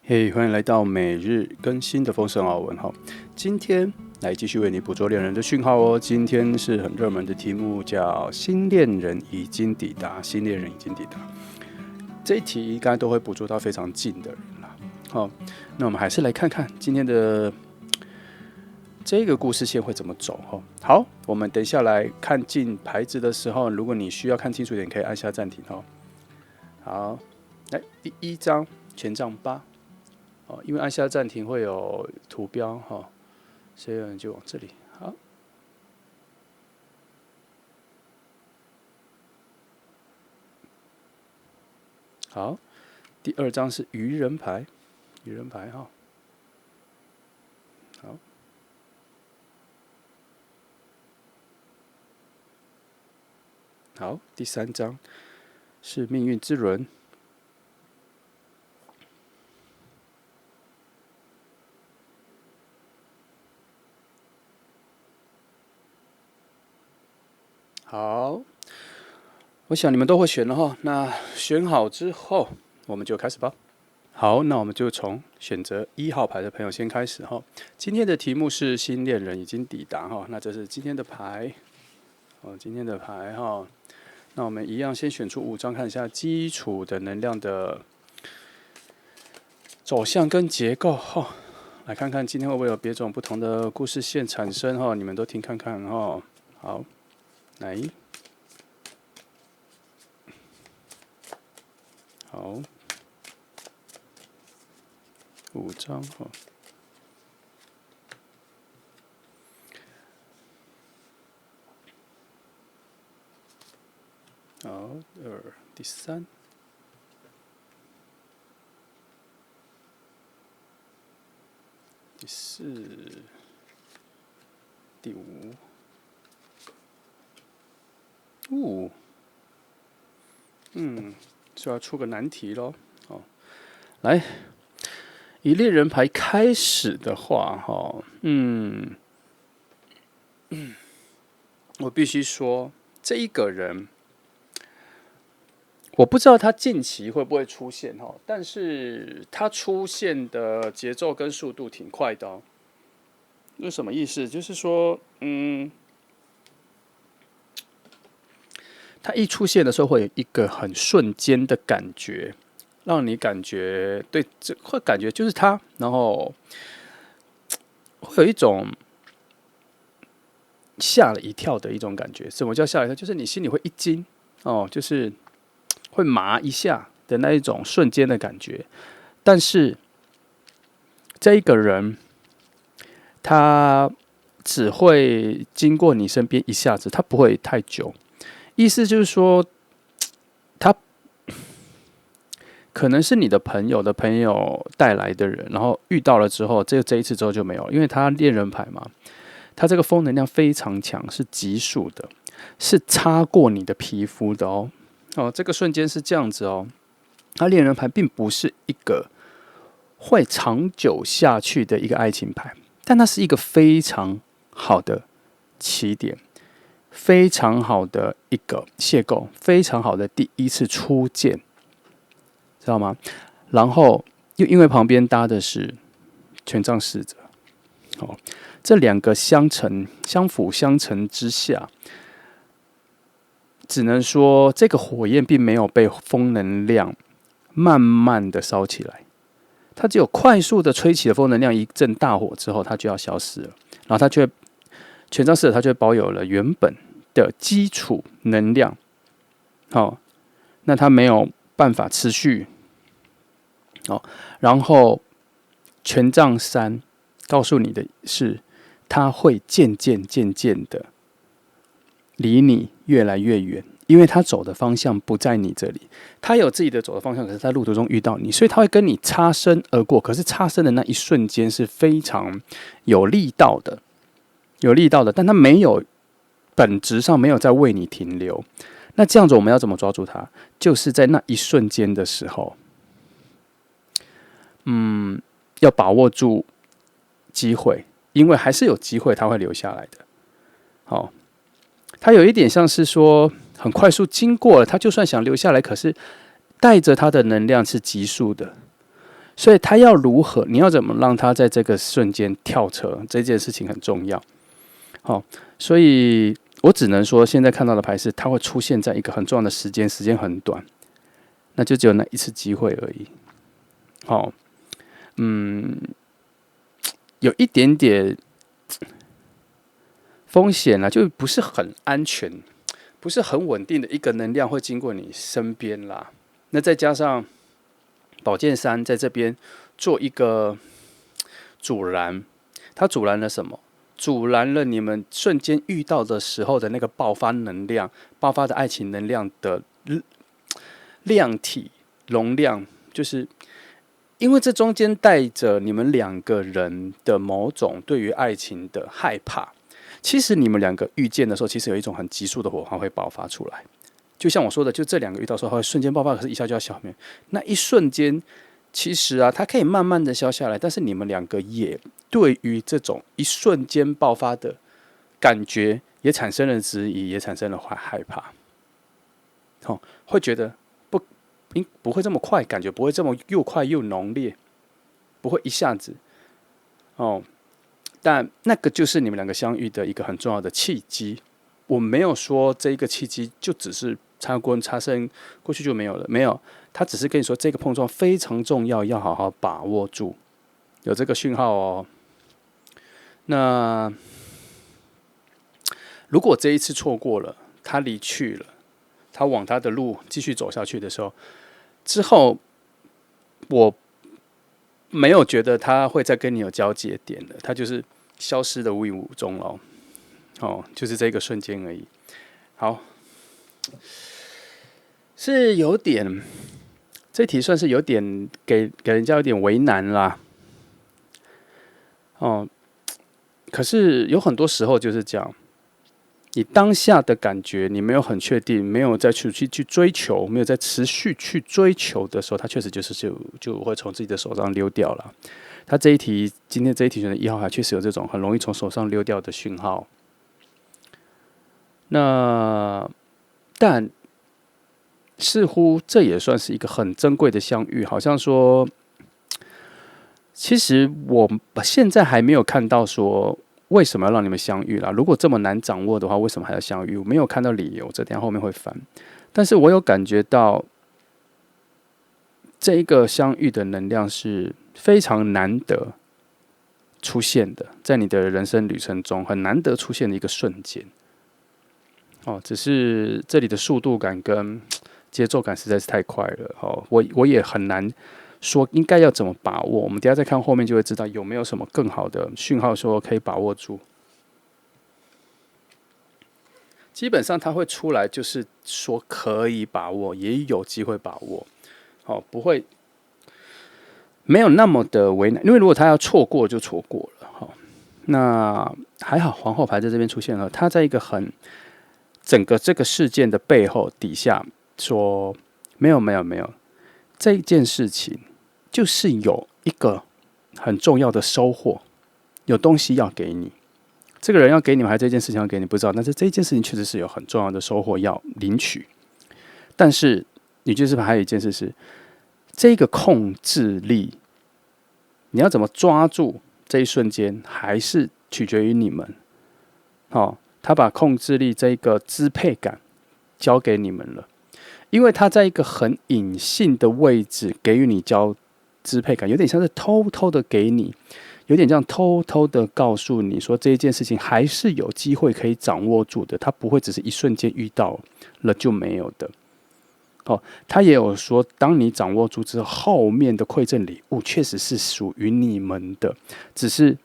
嘿，欢迎来到每日更新的丰盛奥文哈。今天来继续为你捕捉恋人的讯号哦。今天是很热门的题目，叫新恋人已经抵达。新恋人已经抵达，这一题应该都会捕捉到非常近的人啦。好，那我们还是来看看今天的这个故事线会怎么走哈。好，我们等一下来看进牌子的时候，如果你需要看清楚一点，可以按下暂停哈。好，来第一张权杖8。因为按下暂停会有图标哈，所以有人就往这里。好，第二张是愚人牌，愚人牌哈。好，第三张是命运之轮。好，我想你们都会选了哈。那选好之后，我们就开始吧。好，那我们就从选择1号牌的朋友先开始哈。今天的题目是新恋人已经抵达哈。那这是今天的牌，今天的牌哈。那我们一样先选出5张，看一下基础的能量的走向跟结构哈。来看看今天会不会有别种不同的故事线产生哈。你们都听看看哈。好。来，好，5张哈。好，第3，第4，第5。就要出个难题咯。来，以猎人牌开始的话，我必须说，这一个人，我不知道他近期会不会出现哈，但是他出现的节奏跟速度挺快的哦。那什么意思？就是说，它一出现的时候，会有一个很瞬间的感觉，让你感觉对，会感觉就是它，然后会有一种吓了一跳的一种感觉。什么叫吓了一跳？就是你心里会一惊哦，就是会麻一下的那一种瞬间的感觉。但是这一个人，他只会经过你身边一下子，他不会太久。意思就是说，他可能是你的朋友的朋友带来的人，然后遇到了之后，这一次之后就没有了，因为他恋人牌嘛，他这个风能量非常强，是急速的，是擦过你的皮肤的哦。这个瞬间是这样子哦。他恋人牌并不是一个会长久下去的一个爱情牌，但它是一个非常好的起点。非常好的一个邂逅，非常好的第一次初见，知道吗？然后又因为旁边搭的是权杖侍者，这2个相辅相成之下，只能说这个火焰并没有被风能量慢慢的烧起来，它只有快速的吹起了风能量一阵大火之后，它就要消失了，然后它就会权杖侍者，它就会保有了原本的基础能量，那它没有办法持续，然后权杖3告诉你的是，它会渐渐的离你越来越远，因为它走的方向不在你这里，它有自己的走的方向，可是在路途中遇到你，所以它会跟你擦身而过，可是擦身的那一瞬间是非常有力道的，但它没有。本质上没有在为你停留，那这样子我们要怎么抓住它？就是在那一瞬间的时候，要把握住机会，因为还是有机会它会留下来的。它有一点像是说很快速经过了，它就算想留下来，可是带着它的能量是急速的，所以他要如何，你要怎么让他在这个瞬间跳车，这件事情很重要。好，所以我只能说，现在看到的牌是它会出现在一个很重要的时间，时间很短，那就只有那一次机会而已。好，有一点点风险啦，就不是很安全，不是很稳定的一个能量会经过你身边啦。那再加上宝剑三在这边做一个阻拦，它阻拦了什么？阻拦了你们瞬间遇到的时候的那个爆发能量、爆发的爱情能量的量体容量，就是因为这中间带着你们两个人的某种对于爱情的害怕。其实你们两个遇见的时候，其实有一种很急速的火花会爆发出来。就像我说的，就这两个遇到的时候，它会瞬间爆发，可是一下就要消灭。那一瞬间，其实啊，它可以慢慢的消下来，但是你们两个也对于这种一瞬间爆发的感觉，也产生了质疑，也产生了害怕。会觉得不会这么快，感觉不会这么又快又浓烈，不会一下子但那个就是你们两个相遇的一个很重要的契机。我没有说这一个契机就只是擦身过去就没有了，没有，他只是跟你说这个碰撞非常重要，要好好把握住，有这个讯号哦。那如果这一次错过了，他离去了，他往他的路继续走下去的时候，之后我没有觉得他会再跟你有交接点了，他就是消失的无影无踪了。就是这个瞬间而已。好，是有点，这题算是有点给人家有点为难啦。可是有很多时候就是这样，你当下的感觉你没有很确定，没有再去追求，没有再持续去追求的时候，它确实就会从自己的手上溜掉了。他这一题，今天这一题选的1号还确实有这种很容易从手上溜掉的讯号。但似乎这也算是一个很珍贵的相遇，好像说，其实我现在还没有看到说为什么要让你们相遇啦。如果这么难掌握的话，为什么还要相遇？我没有看到理由，这等一下后面会翻。但是我有感觉到这一个相遇的能量是非常难得出现的，在你的人生旅程中很难得出现的一个瞬间。只是这里的速度感跟节奏感实在是太快了。我也很难说应该要怎么把握。我们等一下再看后面就会知道有没有什么更好的讯号说可以把握住。基本上它会出来，就是说可以把握，也有机会把握。不会没有那么的为难，因为如果他要错过就错过了。那还好皇后牌在这边出现了，他在一个整个这个事件的背后底下说，没有，这一件事情就是有一个很重要的收获，有东西要给你。这个人要给你们，还是这件事情要给你，不知道。但是这一件事情确实是有很重要的收获要领取。但是女军师牌还有一件事是，这个控制力，你要怎么抓住这一瞬间，还是取决于你们。他把控制力这个支配感交给你们了，因为他在一个很隐性的位置给予你支配感，有点像是偷偷的给你，有点像偷偷的告诉你说这一件事情还是有机会可以掌握住的，它不会只是一瞬间遇到了就没有的。他也有说，当你掌握住之后，后面的馈赠礼物确实是属于你们的，只是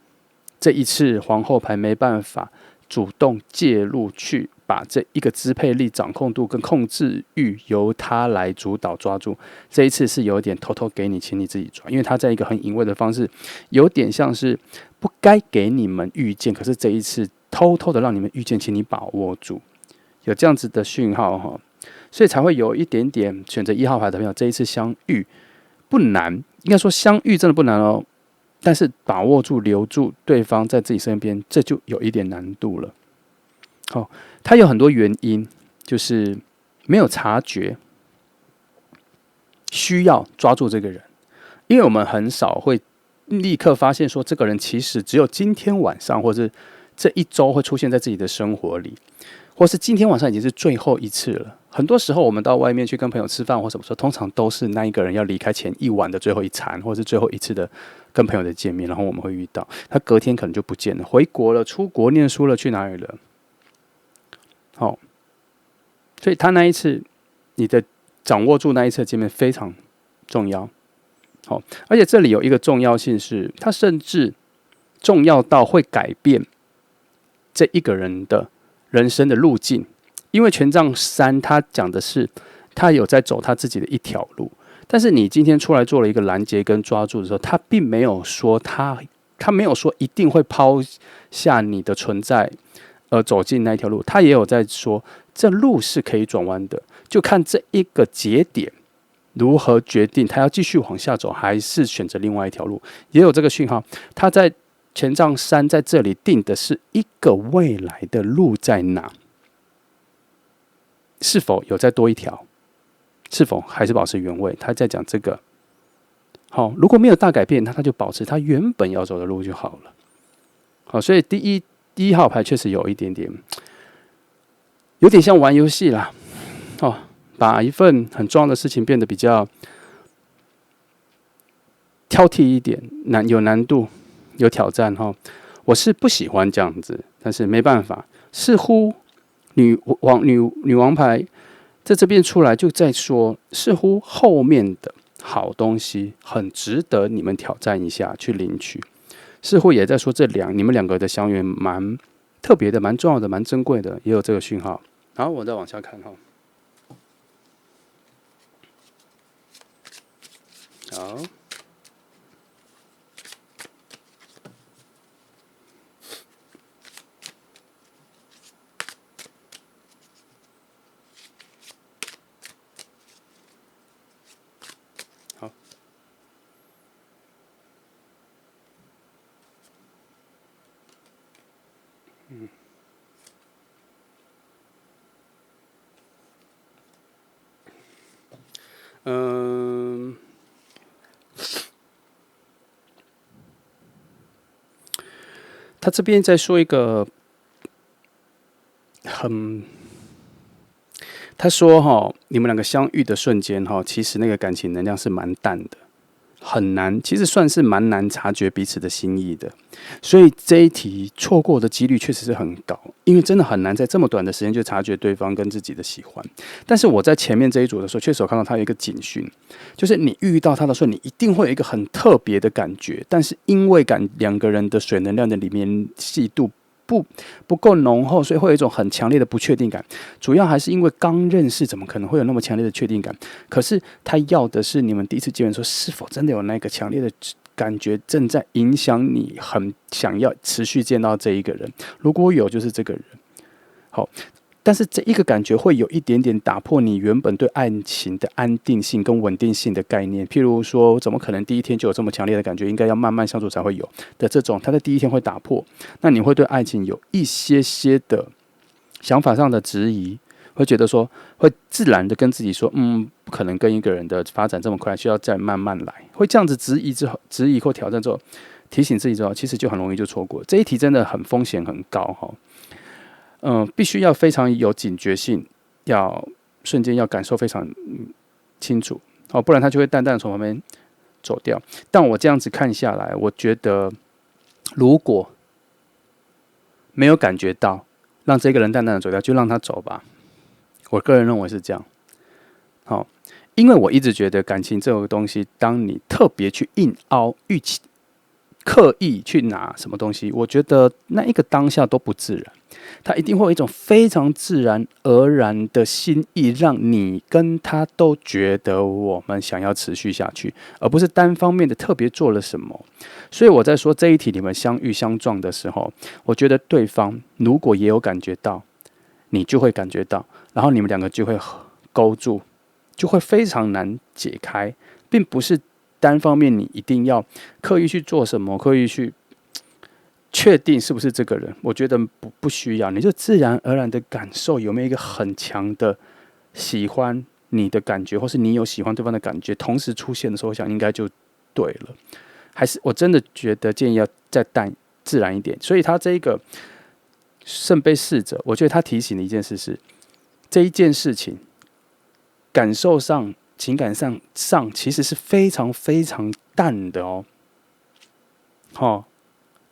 这一次皇后牌没办法主动介入去把这一个支配力、掌控度跟控制欲由他来主导抓住。这一次是有点偷偷给你，请你自己抓，因为他在一个很隐晦的方式，有点像是不该给你们遇见，可是这一次偷偷的让你们遇见，请你把握住，有这样子的讯号。所以才会有一点点选择1号牌的朋友，这一次相遇不难，应该说相遇真的不难哦，但是把握住留住对方在自己身边，这就有一点难度了。他有很多原因，就是没有察觉需要抓住这个人，因为我们很少会立刻发现说这个人其实只有今天晚上或是这一周会出现在自己的生活里，或是今天晚上已经是最后一次了。很多时候我们到外面去跟朋友吃饭或什么时候，通常都是那一个人要离开前一晚的最后一餐，或是最后一次的跟朋友的见面，然后我们会遇到他，隔天可能就不见了，回国了，出国念书了，去哪里了？好，所以他那一次，你的掌握住那一次的见面非常重要。好，而且这里有一个重要性是，它甚至重要到会改变这一个人的人生的路径。因为权杖3他讲的是他有在走他自己的一条路，但是你今天出来做了一个拦截跟抓住的时候，他并没有说他没有说一定会抛下你的存在而走进那一条路，他也有在说这路是可以转弯的，就看这一个节点如何决定他要继续往下走，还是选择另外一条路，也有这个讯号。他在权杖3在这里定的是一个未来的路在哪，是否有再多一条，是否还是保持原位？他在讲这个。好，如果没有大改变，那他就保持他原本要走的路就好了。好，所以第一号牌确实有一点点，有点像玩游戏啦。哦，把一份很重要的事情变得比较挑剔一点，有难度，有挑战哈。我是不喜欢这样子，但是没办法，似乎女王牌在这边出来就在说，似乎后面的好东西很值得你们挑战一下去领取，似乎也在说你们两个的相遇蛮特别的、蛮重要的、蛮珍贵的，也有这个讯号。然后我再往下看哈，好。他这边在说一个他说你们两个相遇的瞬间其实那个感情能量是蛮淡的，很难，其实算是蛮难察觉彼此的心意的。所以这一题错过的几率确实是很高，因为真的很难在这么短的时间就察觉对方跟自己的喜欢。但是我在前面这一组的时候，确实有看到他有一个警讯，就是你遇到他的时候，你一定会有一个很特别的感觉，但是因为两个人的水能量的里面细度不够浓厚，所以会有一种很强烈的不确定感。主要还是因为刚认识，怎么可能会有那么强烈的确定感？可是他要的是你们第一次见面的时候，是否真的有那个强烈的感觉正在影响你，很想要持续见到这一个人？如果有，就是这个人。好。但是这一个感觉会有一点点打破你原本对爱情的安定性跟稳定性的概念。譬如说，怎么可能第一天就有这么强烈的感觉？应该要慢慢相处才会有的这种，他在第一天会打破，那你会对爱情有一些的想法上的质疑，会觉得说，会自然的跟自己说，不可能跟一个人的发展这么快，需要再慢慢来。会这样子质疑或挑战之后，提醒自己之后，其实就很容易就错过。这一题真的很风险很高哈。必须要非常有警觉性，要瞬间要感受非常清楚，不然他就会淡淡的从旁边走掉。但我这样子看下来，我觉得如果没有感觉到，让这个人淡淡的走掉，就让他走吧。我个人认为是这样。好，因为我一直觉得感情这个东西，当你特别去硬凹、刻意去拿什么东西，我觉得那一个当下都不自然。他一定会有一种非常自然而然的心意，让你跟他都觉得我们想要持续下去，而不是单方面的特别做了什么。所以我在说这一题你们相遇相撞的时候，我觉得对方如果也有感觉到，你就会感觉到，然后你们两个就会勾住，就会非常难解开，并不是单方面你一定要刻意去做什么，刻意去确定是不是这个人，我觉得不需要，你就自然而然的感受有没有一个很强的喜欢你的感觉，或是你有喜欢对方的感觉，同时出现的时候，我想应该就对了。还是我真的觉得建议要再淡自然一点。所以他这个圣杯侍者，我觉得他提醒的一件事是，这一件事情感受上、情感上其实是非常非常淡的哦。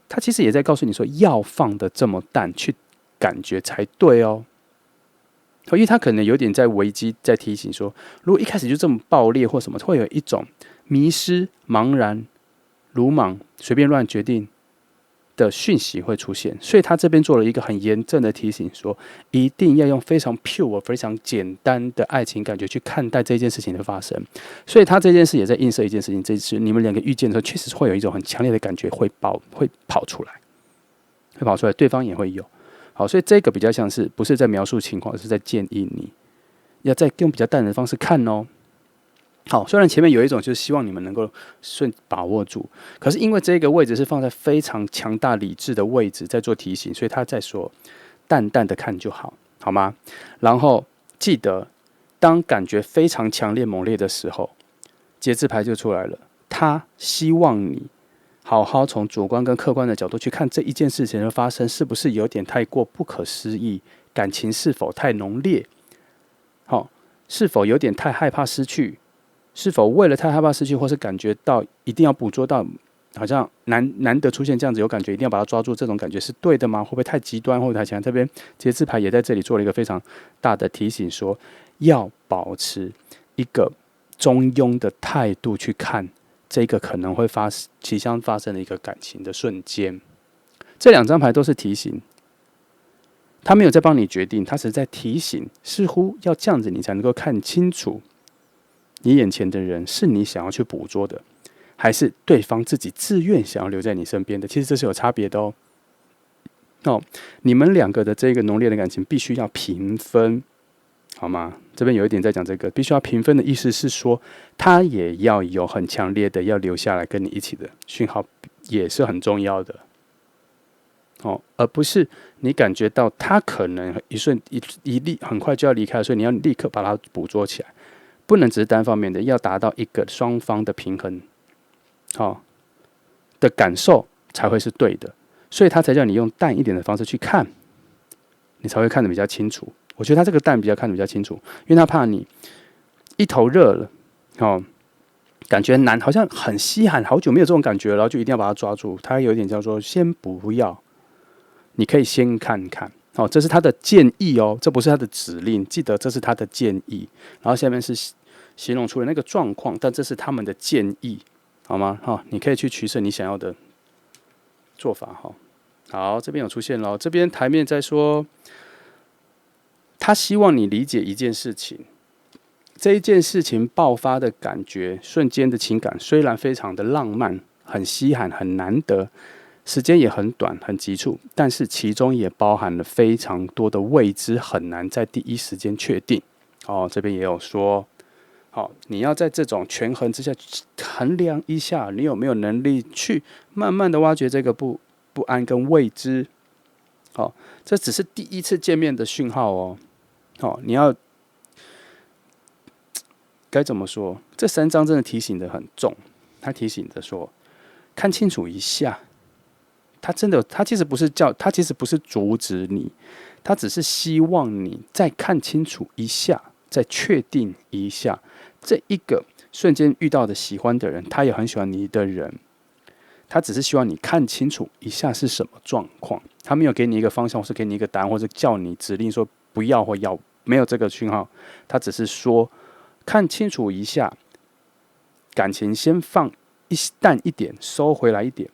他其实也在告诉你说，要放的这么淡去感觉才对哦。因为他可能有点在危机，在提醒说，如果一开始就这么爆裂或什么，会有一种迷失、茫然、鲁莽、随便乱决定的讯息会出现。所以他这边做了一个很严正的提醒说，一定要用非常 pure、非常简单的爱情感觉去看待这件事情的发生。所以他这件事也在映射一件事情，这次你们两个遇见的时候，确实会有一种很强烈的感觉会跑出来，对方也会有。好，所以这个比较像是不是在描述情况，而是在建议你要再用比较淡的方式看哦。好，虽然前面有一种就是希望你们能够把握住，可是因为这个位置是放在非常强大理智的位置，在做提醒，所以他在说淡淡的看就好，好吗？然后记得，当感觉非常强烈猛烈的时候，节制牌就出来了。他希望你好好从主观跟客观的角度去看这一件事情的发生，是不是有点太过不可思议？感情是否太浓烈？是否有点太害怕失去？是否为了太害怕失去，或是感觉到一定要捕捉到，好像难得出现这样子有感觉，一定要把它抓住，这种感觉是对的吗？会不会太极端，或者太强？这边节制牌也在这里做了一个非常大的提醒，说要保持一个中庸的态度去看这个可能会即将发生的一个感情的瞬间。这两张牌都是提醒，他没有在帮你决定，他只是在提醒，似乎要这样子你才能够看清楚你眼前的人是你想要去捕捉的，还是对方自己自愿想要留在你身边的。其实这是有差别的哦。你们两个的这个浓烈的感情必须要平分，好吗？这边有一点在讲这个必须要平分的意思是说，他也要有很强烈的要留下来跟你一起的讯号，也是很重要的。而不是你感觉到他可能很快就要离开，所以你要立刻把它捕捉起来，不能只是单方面的，要达到一个双方的平衡，的感受才会是对的。所以他才叫你用淡一点的方式去看，你才会看得比较清楚。我觉得他这个淡比较看得比较清楚，因为他怕你一头热了，感觉难，好像很稀罕，好久没有这种感觉了，然后就一定要把它抓住。他有点叫做先不要。你可以先看看，这是他的建议哦，这不是他的指令，记得这是他的建议。然后下面是形容出了那个状况，但这是他们的建议，好吗？你可以去取舍你想要的做法。好，这边有出现了，这边台面在说，他希望你理解一件事情，这一件事情爆发的感觉，瞬间的情感虽然非常的浪漫，很稀罕，很难得。时间也很短，很急促，但是其中也包含了非常多的未知，很难在第一时间确定。这边也有说，你要在这种权衡之下衡量一下，你有没有能力去慢慢的挖掘这个不安跟未知。这只是第一次见面的讯号哦。你要该怎么说？这3张真的提醒的很重，他提醒着说，看清楚一下。他其实不是阻止你，他只是希望你再看清楚一下，再确定一下，这一个瞬间遇到的喜欢的人，他也很喜欢你的人，他只是希望你看清楚一下是什么状况，他没有给你一个方向，或是给你一个答案，或者叫你指令说不要或要，没有这个讯号，他只是说看清楚一下，感情先放淡一点，收回来一点，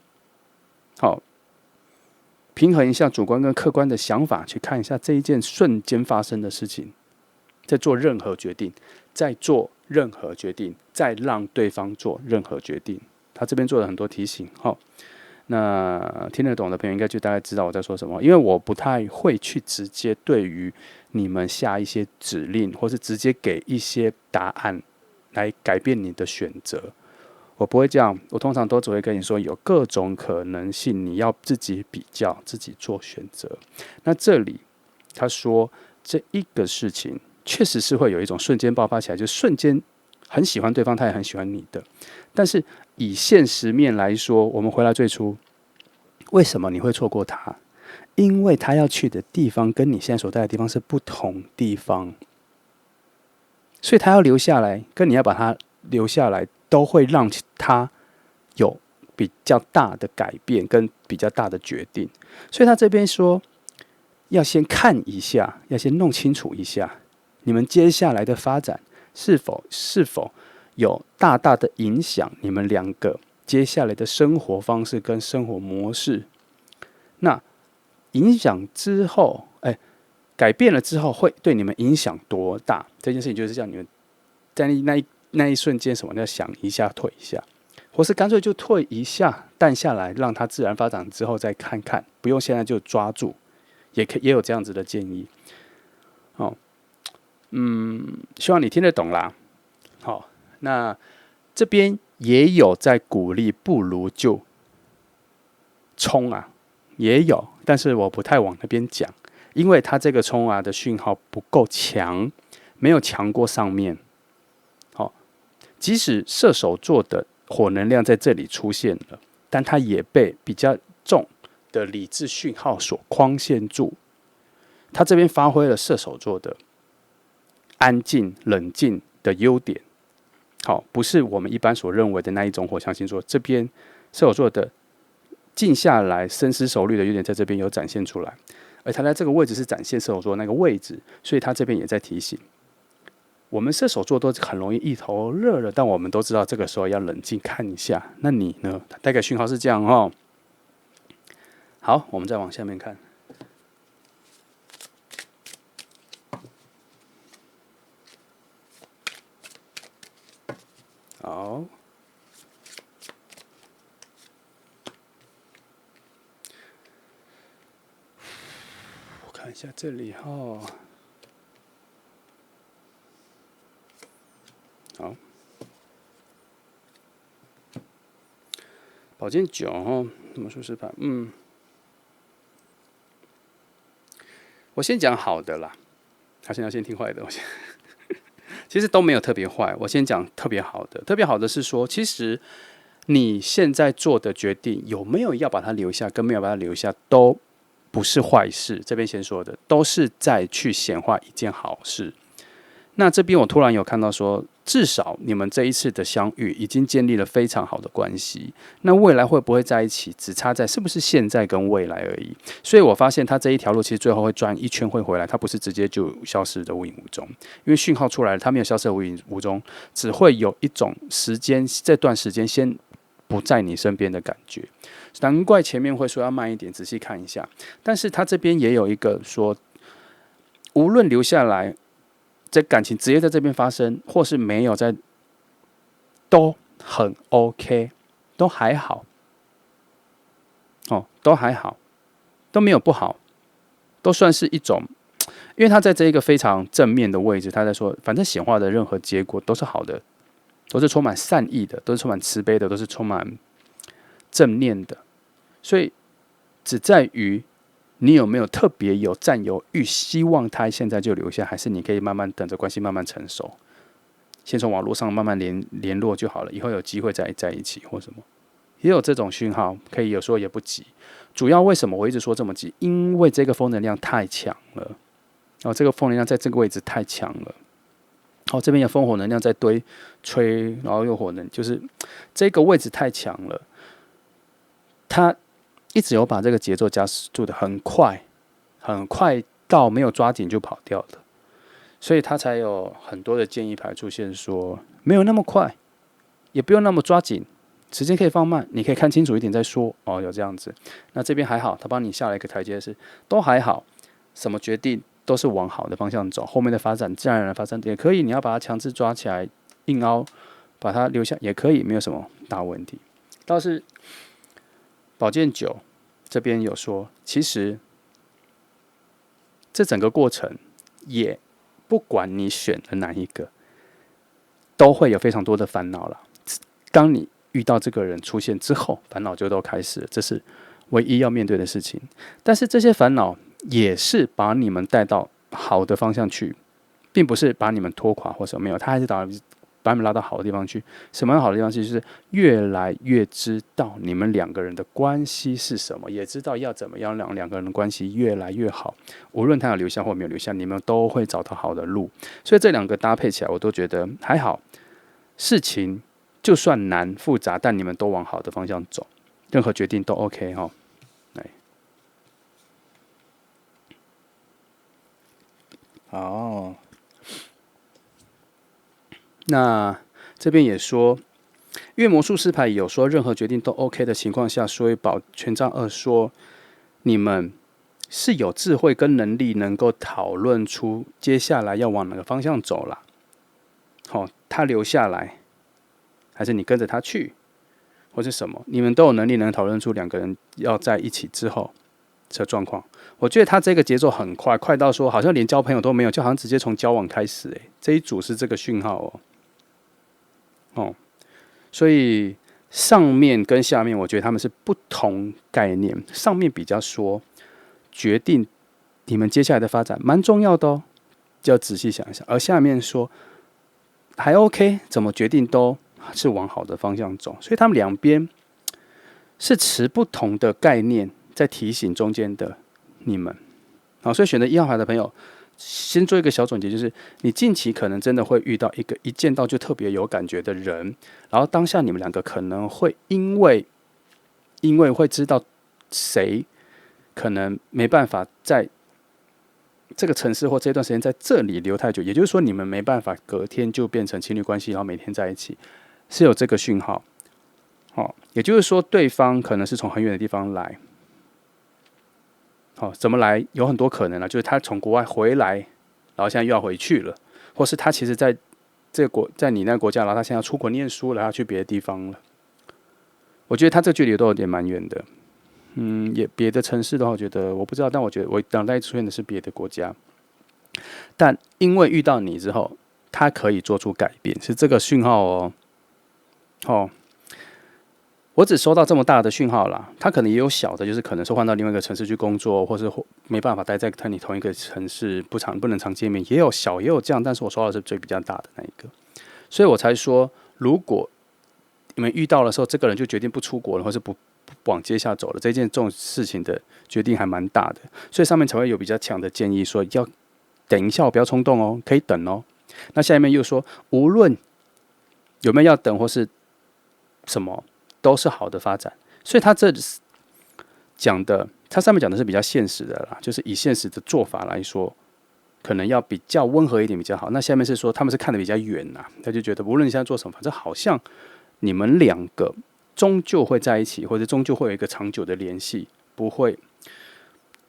平衡一下主观跟客观的想法，去看一下这一件瞬间发生的事情，再做任何决定，再让对方做任何决定。他这边做了很多提醒，那听得懂的朋友应该就大概知道我在说什么，因为我不太会去直接对于你们下一些指令，或是直接给一些答案来改变你的选择。我不会这样，我通常都只会跟你说有各种可能性，你要自己比较，自己做选择。那这里他说这一个事情确实是会有一种瞬间爆发起来，就瞬间很喜欢对方，他也很喜欢你的。但是以现实面来说，我们回来最初，为什么你会错过他？因为他要去的地方跟你现在所在的地方是不同地方，所以他要留下来，跟你要把他留下来，都会让他有比较大的改变跟比较大的决定。所以他这边说，要先看一下，要先弄清楚一下，你们接下来的发展是否有大大的影响你们两个接下来的生活方式跟生活模式。那影响之后，改变了之后会对你们影响多大？这件事情就是叫你们在那一瞬间，什么要想一下，退一下，或是干脆就退一下，淡下来，让它自然发展之后再看看，不用现在就抓住，也有这样子的建议。希望你听得懂啦。好，那这边也有在鼓励，不如就冲啊，也有，但是我不太往那边讲，因为它这个冲啊的讯号不够强，没有强过上面。即使射手座的火能量在这里出现了，但它也被比较重的理智讯号所框限住。它这边发挥了射手座的安静、冷静的优点。不是我们一般所认为的那一种火象星座。这边射手座的静下来、深思熟虑的优点在这边有展现出来，而它在这个位置是展现射手座那个位置，所以它这边也在提醒我们射手座都很容易一头热了，但我们都知道这个时候要冷静看一下。那你呢？大概讯号是这样哦。好，我们再往下面看。好，我看一下这里哈。好，宝剑9哈，魔术师牌，我先讲好的啦，他现在先听坏的，其实都没有特别坏。我先讲特别好的，特别好的是说，其实你现在做的决定有没有要把它留下，跟没有把它留下，都不是坏事。这边先说的，都是在去显化一件好事。那这边我突然有看到说，至少你们这一次的相遇已经建立了非常好的关系。那未来会不会在一起，只差在是不是现在跟未来而已。所以我发现他这一条路其实最后会转一圈会回来，他不是直接就消失的无影无踪，因为讯号出来了，他没有消失的无影无踪，只会有一种时间，这段时间先不在你身边的感觉。难怪前面会说要慢一点，仔细看一下。但是他这边也有一个说，无论留下来。这感情直接在这边发生，或是没有在，都很 OK， 都还好，都还好，都没有不好，都算是一种，因为他在这一个非常正面的位置，他在说，反正显化的任何结果都是好的，都是充满善意的，都是充满慈悲的，都是充满正念的，所以只在于。你有没有特别有占有欲，希望他现在就留下，还是你可以慢慢等着关系慢慢成熟，先从网络上慢慢联络就好了，以后有机会再在一起或什么，也有这种讯号，可以有时候也不急。主要为什么我一直说这么急？因为这个风能量太强了，这个风能量在这个位置太强了。这边有风火能量在吹，然后又火能，就是这个位置太强了，它。一直有把这个节奏加速的很快，很快到没有抓紧就跑掉的，所以他才有很多的建议牌出现说，没有那么快，也不用那么抓紧，时间可以放慢，你可以看清楚一点再说。有这样子。那这边还好，他帮你下了一个台阶是都还好，什么决定都是往好的方向走，后面的发展自然而然发生也可以，你要把它强制抓起来，硬凹把它留下也可以，没有什么大问题。倒是宝剑9这边有说，其实这整个过程也不管你选了哪一个，都会有非常多的烦恼啦。当你遇到这个人出现之后，烦恼就都开始了，这是唯一要面对的事情。但是这些烦恼也是把你们带到好的方向去，并不是把你们拖垮或什么，没有，他还是把你们拉到好的地方去。什么样好的地方去？就是越来越知道你们两个人的关系是什么，也知道要怎么样让两个人的关系越来越好。无论他有留下或没有留下，你们都会找到好的路。所以这两个搭配起来，我都觉得还好。事情就算难复杂，但你们都往好的方向走，任何决定都 OK 哈。好，那这边也说，因为魔术师牌有说任何决定都 OK 的情况下，所以保权杖二说你们是有智慧跟能力能够讨论出接下来要往哪个方向走啦。好，他留下来，还是你跟着他去，或是什么，你们都有能力能讨论出两个人要在一起之后的状况。我觉得他这个节奏很快，快到说好像连交朋友都没有，就好像直接从交往开始。这一组是这个讯号哦。所以上面跟下面，我觉得他们是不同概念。上面比较说决定你们接下来的发展蛮重要的就要仔细想一想。而下面说还 OK， 怎么决定都是往好的方向走。所以他们两边是持不同的概念，在提醒中间的你们。好，所以选择1号牌的朋友，先做一个小总结，就是你近期可能真的会遇到一个一见到就特别有感觉的人，然后当下你们两个可能会因为会知道谁可能没办法在这个城市或这段时间在这里留太久，也就是说你们没办法隔天就变成情侣关系，然后每天在一起，是有这个讯号。也就是说对方可能是从很远的地方来。怎么来？有很多可能就是他从国外回来，然后现在又要回去了，或是他其实在在你那个国家，然后他现在要出国念书了，他要去别的地方了。我觉得他这个距离都有点蛮远的。也别的城市的话，我觉得我不知道，但我觉得我脑袋出现的是别的国家。但因为遇到你之后，他可以做出改变，是这个讯号哦。我只收到这么大的讯号啦，他可能也有小的，就是可能是换到另外一个城市去工作，或是没办法待在跟你同一个城市，不能常见面，也有小也有这样，但是我收到的是最比较大的那一个，所以我才说，如果你们遇到的时候，这个人就决定不出国了，或是不往接下走了，这件这种事情的决定还蛮大的，所以上面才会有比较强的建议说要等一下，不要冲动哦，可以等哦。那下面又说，无论有没有要等或是什么，都是好的发展。所以他这讲的，他上面讲的是比较现实的啦，就是以现实的做法来说，可能要比较温和一点比较好。那下面是说他们是看得比较远呐，他就觉得无论你现在做什么，反正好像你们两个终究会在一起，或者终究会有一个长久的联系，不会，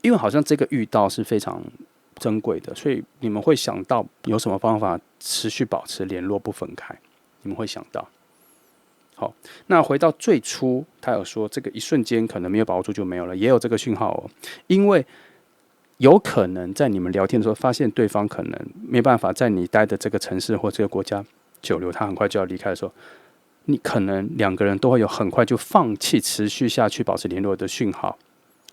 因为好像这个遇到是非常珍贵的，所以你们会想到有什么方法持续保持联络不分开，你们会想到。好，那回到最初，他有说这个一瞬间可能没有把握住就没有了，也有这个讯号哦，因为有可能在你们聊天的时候，发现对方可能没办法在你待的这个城市或这个国家久留，他很快就要离开的时候，你可能两个人都会有很快就放弃持续下去保持联络的讯号，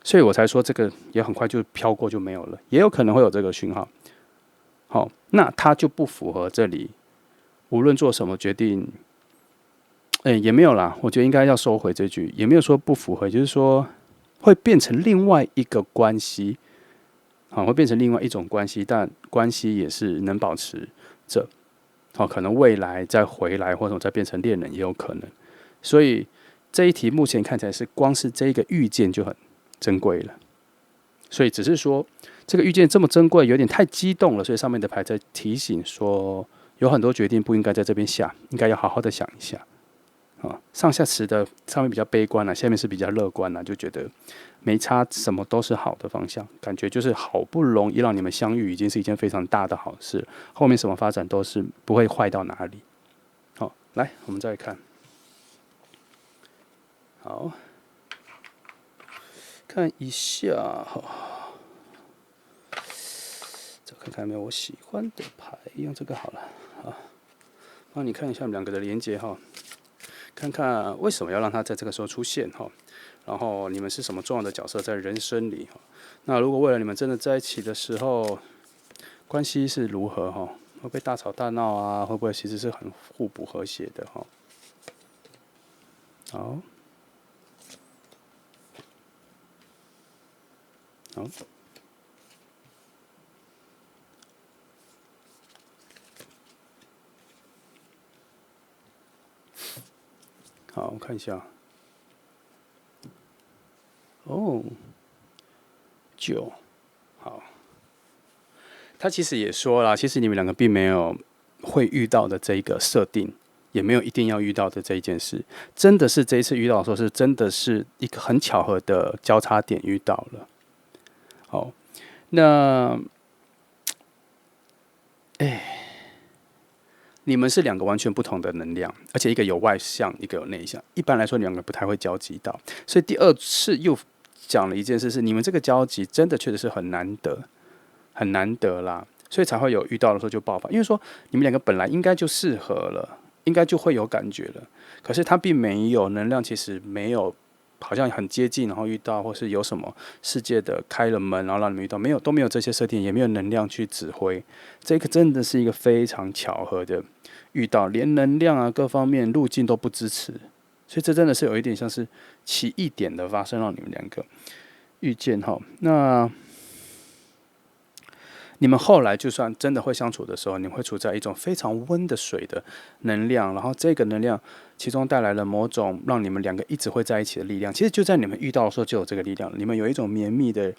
所以我才说这个也很快就飘过就没有了，也有可能会有这个讯号。好，那他就不符合这里，无论做什么决定。也没有啦，我觉得应该要收回这句，也没有说不符合，就是说会变成另外一个关系，会变成另外一种关系，但关系也是能保持着，可能未来再回来或者再变成恋人也有可能，所以这一题目前看起来是光是这一个遇见就很珍贵了，所以只是说这个遇见这么珍贵，有点太激动了，所以上面的牌在提醒说，有很多决定不应该在这边下，应该要好好的想一下。上下词的上面比较悲观下面是比较乐观就觉得没差，什么都是好的方向，感觉就是好不容易让你们相遇，已经是一件非常大的好事，后面什么发展都是不会坏到哪里。好，来我们再看，好，看一下再看看有没有我喜欢的牌，用这个好了啊，帮你看一下两个的连结看看为什么要让他在这个时候出现然后你们是什么重要的角色在人生里那如果为了你们真的在一起的时候，关系是如何会不会大吵大闹啊？会不会其实是很互补和谐的哈？好，好，好，我看一下。哦，9，好。他其实也说了，其实你们两个并没有会遇到的这一个设定，也没有一定要遇到的这一件事，真的是这一次遇到的时候，是真的是一个很巧合的交叉点遇到了。好，那，你们是两个完全不同的能量，而且一个有外向，一个有内向。一般来说，你们两个不太会交集到，所以第二次又讲了一件事是，你们这个交集真的确实是很难得，很难得啦，所以才会有遇到的时候就爆发。因为说你们两个本来应该就适合了，应该就会有感觉了，可是他并没有能量，其实没有。好像很接近，然后遇到，或是有什么世界的开了门，然后让你们遇到，没有都没有这些设定，也没有能量去指挥，这个真的是一个非常巧合的遇到，连能量啊各方面路径都不支持，所以这真的是有一点像是奇异点的发生，让你们两个遇见哈。那你们后来就算真的会相处的时候，你们会处在一种非常温的水的能量，然后这个能量其中带来了某种让你们两个一直会在一起的力量。其实就在你们遇到的时候就有这个力量，你们有一种绵密的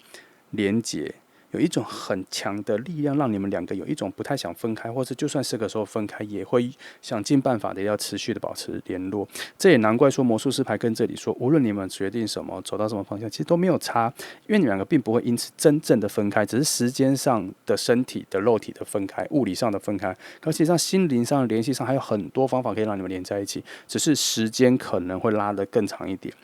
连结，有一种很强的力量，让你们两个有一种不太想分开，或者就算是个时候分开，也会想尽办法的要持续的保持联络。这也难怪说魔术师牌跟这里说，无论你们决定什么，走到什么方向，其实都没有差，因为你们两个并不会因此真正的分开，只是时间上的、身体的、肉体的分开，物理上的分开。可实际上心灵上的联系上还有很多方法可以让你们连在一起，只是时间可能会拉得更长一点。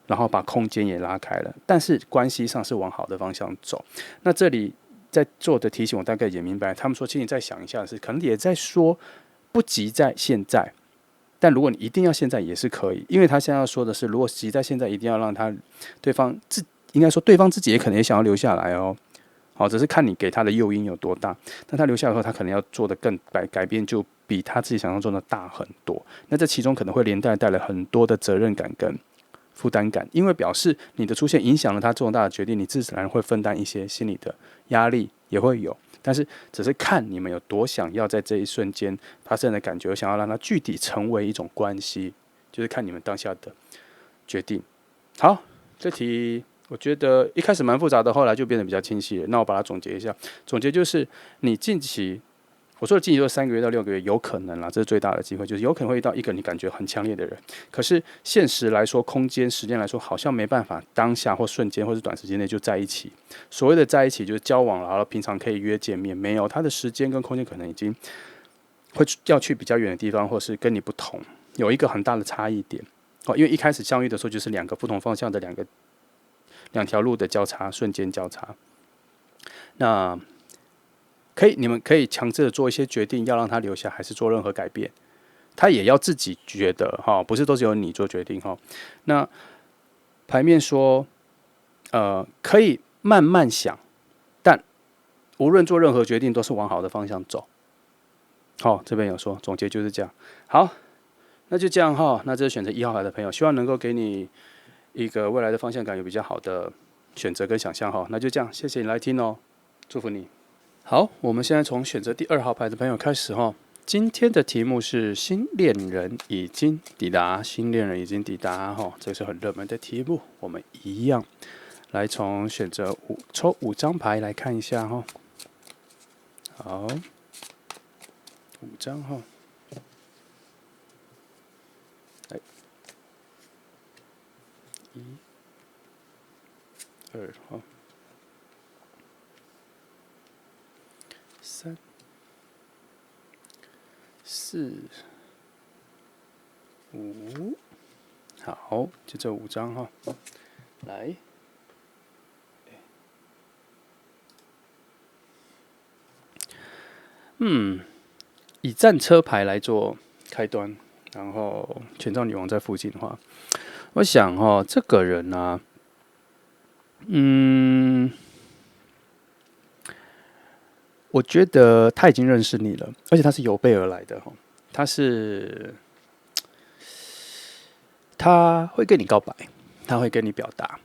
然后把空间也拉开了，但是关系上是往好的方向走。那这里在做的提醒，我大概也明白。他们说，请你再想一下的是，可能也在说不急在现在，但如果你一定要现在也是可以，因为他现在要说的是，如果急在现在，一定要让他对方应该说对方自己也可能也想要留下来哦。好，只是看你给他的诱因有多大。但他留下来后，他可能要做的更改变，就比他自己想象中的大很多。那这其中可能会连带来很多的责任感跟负担感，因为表示你的出现影响了他重大的决定，你自然会分担一些心理的压力，也会有。但是只是看你们有多想要在这一瞬间发生的感觉，想要让它具体成为一种关系，就是看你们当下的决定。好，这题我觉得一开始蛮复杂的，后来就变得比较清晰了。那我把它总结一下，总结就是你近期我说的近期就是3个月到6个月，有可能啦，这是最大的机会，就是有可能会遇到一个你感觉很强烈的人，可是现实来说，空间、时间来说，好像没办法当下或瞬间或是短时间内就在一起。所谓的在一起，就是交往了，然后平常可以约见面，没有，他的时间跟空间可能已经会要去比较远的地方，或是跟你不同，有一个很大的差异点。因为一开始相遇的时候，就是两个不同方向的两条路的交叉，瞬间交叉。那你们可以强制的做一些决定，要让他留下，还是做任何改变，他也要自己觉得哈，不是都是由你做决定哈。那牌面说，可以慢慢想，但无论做任何决定，都是往好的方向走。好，这边有说，总结就是这样。好，那就这样哈。那这是选择1号牌的朋友，希望能够给你一个未来的方向感，有比较好的选择跟想象哈。那就这样，谢谢你来听哦，祝福你。好，我们现在从选择第2号牌的朋友开始哈。今天的题目是新恋人已经抵达，新恋人已经抵达哈，这是很热门的题目。我们一样来从选择抽5张牌来看一下哈。好，5张哈，来，1、2哈。3、4、5，好，就这5张哈，来，以战车牌来做开端，然后权杖女王在附近的话，我想哈，这个人啊，我觉得他已经认识你了，而且他是有备而来的哈，他是他会跟你告白，他会跟你表达。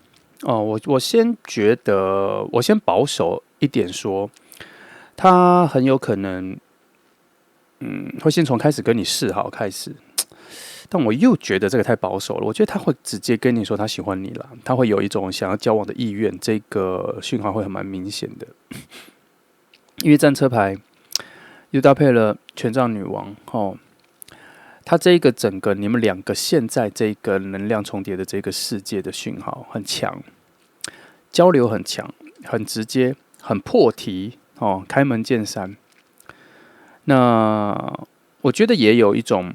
哦，我先觉得，我先保守一点说，他很有可能，会先从开始跟你示好开始，但我又觉得这个太保守了。我觉得他会直接跟你说他喜欢你了，他会有一种想要交往的意愿，这个讯号会很蛮明显的。因为战车牌又搭配了权杖女王，哦，它这个整个你们两个现在这个能量重叠的这个世界的讯号很强，交流很强，很直接，很破题哦，开门见山。那我觉得也有一种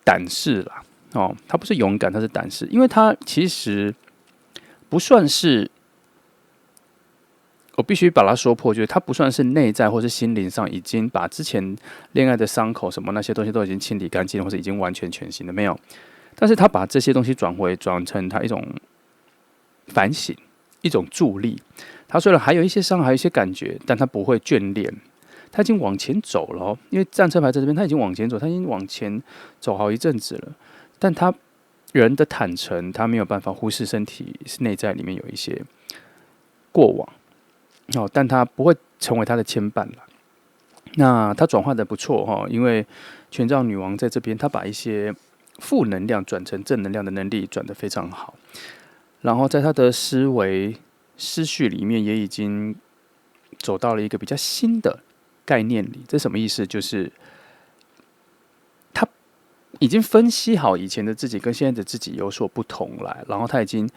胆识啦，哦，他不是勇敢，他是胆识，因为他其实不算是，我必须把它说破，就是他不算是内在或是心灵上已经把之前恋爱的伤口什么那些东西都已经清理干净，或者已经完全全新的没有，但是他把这些东西转成他一种反省，一种助力。他虽然还有一些伤，还有一些感觉，但他不会眷恋，他已经往前走了哦。因为战车牌在这边，他已经往前走，他已经往前走好一阵子了。但他人的坦诚，他没有办法忽视身体内在里面有一些过往哦，但他不会成为他的牵绊了。那他转化的不错哈，因为权杖女王在这边，他把一些负能量转成正能量的能力转得非常好。然后在他的思维思绪里面，也已经走到了一个比较新的概念里。这什么意思？就是他已经分析好以前的自己跟现在的自己有所不同来，然后他已经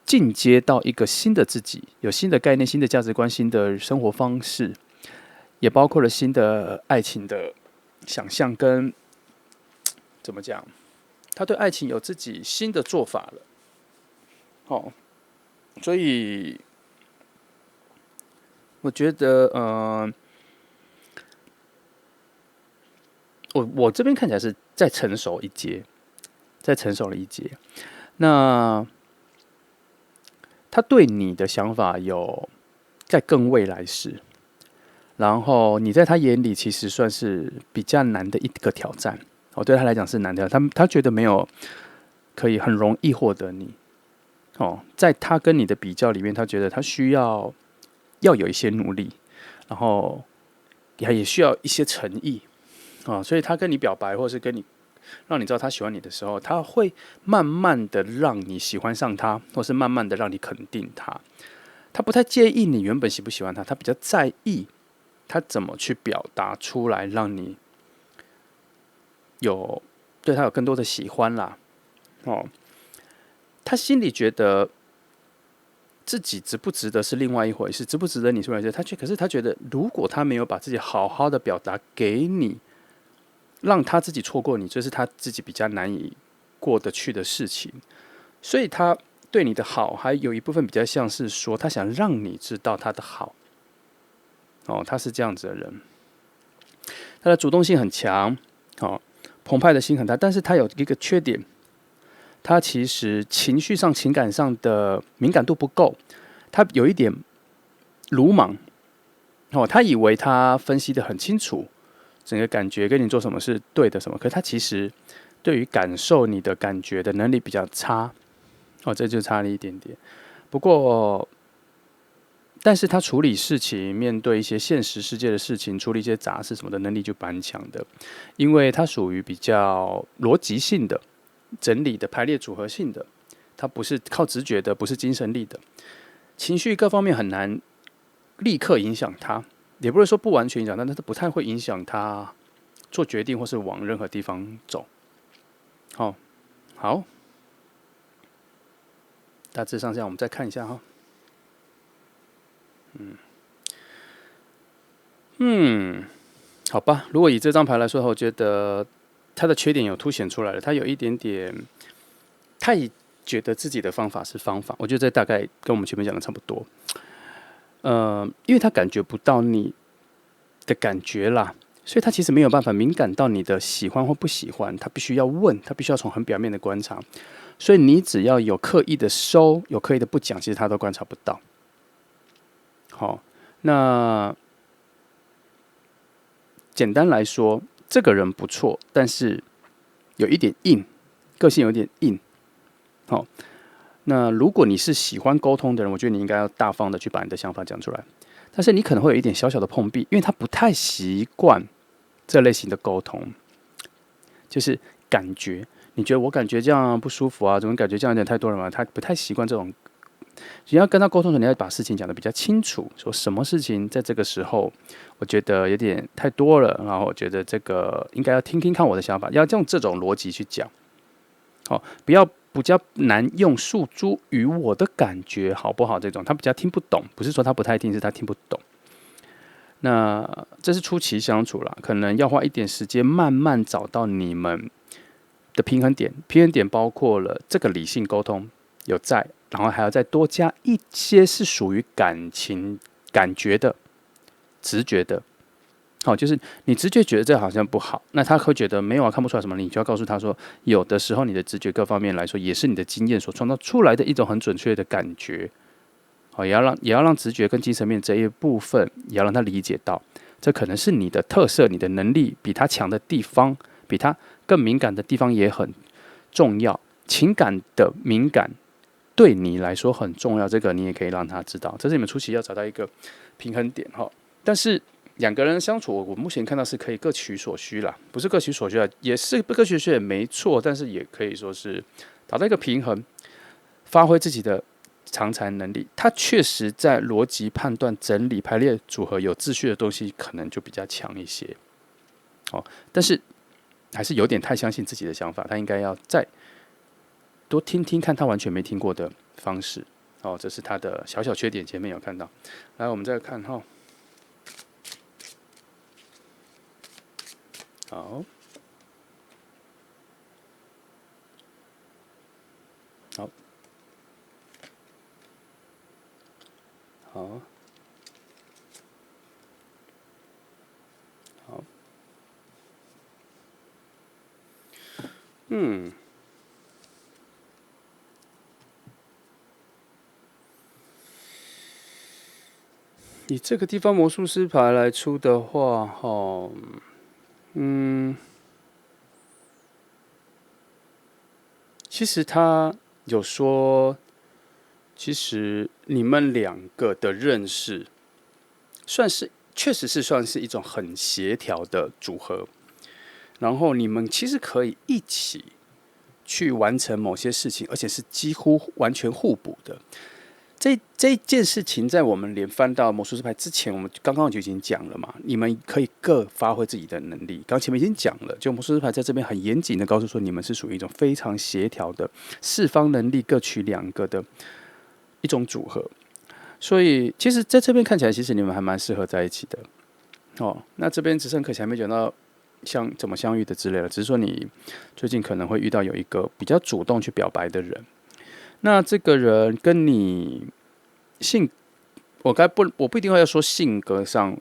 进阶到一个新的自己，有新的概念、新的价值观、新的生活方式，也包括了新的爱情的想象跟怎么讲，他对爱情有自己新的做法了。哦，所以我觉得，我这边看起来是再成熟一阶，再成熟了一阶。那他对你的想法有在更未来式，然后你在他眼里其实算是比较难的一个挑战。哦，对他来讲是难的，他觉得没有可以很容易获得你。哦，在他跟你的比较里面，他觉得他需要有一些努力，然后也需要一些诚意啊，所以他跟你表白，或是跟你让你知道他喜欢你的时候，他会慢慢的让你喜欢上他，或是慢慢的让你肯定他。他不太介意你原本喜不喜欢他，他比较在意他怎么去表达出来，让你有对他有更多的喜欢啦。哦，他心里觉得自己值不值得是另外一回事，值不值得你是另外一回事。可是他觉得，如果他没有把自己好好的表达给你，让他自己错过你，这是他自己比较难以过得去的事情。所以他对你的好，还有一部分比较像是说，他想让你知道他的好。哦，他是这样子的人，他的主动性很强，哦，澎湃的心很大，但是他有一个缺点。他其实情绪上、情感上的敏感度不够，他有一点鲁莽哦。他以为他分析的很清楚，整个感觉跟你做什么是对的，什么，可他其实对于感受你的感觉的能力比较差哦，这就差了一点点。不过，但是他处理事情、面对一些现实世界的事情、处理一些杂事什么的能力就蛮强的，因为他属于比较逻辑性的。整理的排列组合性的，它不是靠直觉的，不是精神力的，情绪各方面很难立刻影响他，也不是说不完全影响他，但是不太会影响他做决定或是往任何地方走。好，好，大致上这样，我们再看一下哈。好吧，如果以这张牌来说，我觉得他的缺点有凸显出来了，他有一点点太觉得自己的方法是方法，我觉得这大概跟我们前面讲的差不多。因为他感觉不到你的感觉啦，所以他其实没有办法敏感到你的喜欢或不喜欢，他必须要问，他必须要从很表面的观察，所以你只要有刻意的收，有刻意的不讲，其实他都观察不到。好，那简单来说，这个人不错，但是有一点硬，个性有点硬。好，那如果你是喜欢沟通的人，我觉得你应该要大方的去把你的想法讲出来。但是你可能会有一点小小的碰壁，因为他不太习惯这类型的沟通，就是感觉，你觉得我感觉这样不舒服啊，怎么感觉这样有点太多了嘛？他不太习惯这种。你要跟他沟通的时候，你要把事情讲得比较清楚，说什么事情在这个时候，我觉得有点太多了，然后我觉得这个应该要听听看我的想法，要用这种逻辑去讲。好，不要比较难用诉诸于我的感觉好不好？这种他比较听不懂，不是说他不太听，是他听不懂。那这是初期相处啦，可能要花一点时间，慢慢找到你们的平衡点。平衡点包括了这个理性沟通有在，然后还要再多加一些是属于感情、感觉的、直觉的。好，就是你直觉觉得这好像不好，那他会觉得没有啊，看不出来什么，你就要告诉他说，有的时候你的直觉各方面来说，也是你的经验所创造出来的一种很准确的感觉。好，也要让直觉跟精神面这一部分，也要让他理解到，这可能是你的特色，你的能力比他强的地方，比他更敏感的地方也很重要。情感的敏感对你来说很重要，这个你也可以让他知道，这是你们初期要找到一个平衡点哈。但是两个人相处，我目前看到是可以各取所需啦，不是各取所需啊，也是各取所需也没错，但是也可以说是找到一个平衡，发挥自己的长才能力。他确实在逻辑判断、整理、排列组合有秩序的东西，可能就比较强一些。哦，但是还是有点太相信自己的想法，他应该要再多听听看他完全没听过的方式。哦，这是他的小小缺点，前面有看到。来，我们再看哈。好，好，好，好，嗯，以这个地方魔术师牌来出的话，哈，其实他有说，其实你们两个的认识，确实是算是一种很协调的组合。然后你们其实可以一起去完成某些事情，而且是几乎完全互补的。这件事情，在我们连翻到魔术师牌之前，我们刚刚就已经讲了嘛。你们可以各发挥自己的能力。刚前面已经讲了，就魔术师牌在这边很严谨的告诉说，你们是属于一种非常协调的四方能力各取两个的一种组合。所以，其实在这边看起来，其实你们还蛮适合在一起的。哦，那这边只剩可惜还没讲到怎么相遇的之类的，只是说你最近可能会遇到有一个比较主动去表白的人。那这个人跟你性，我不一定会要说性格上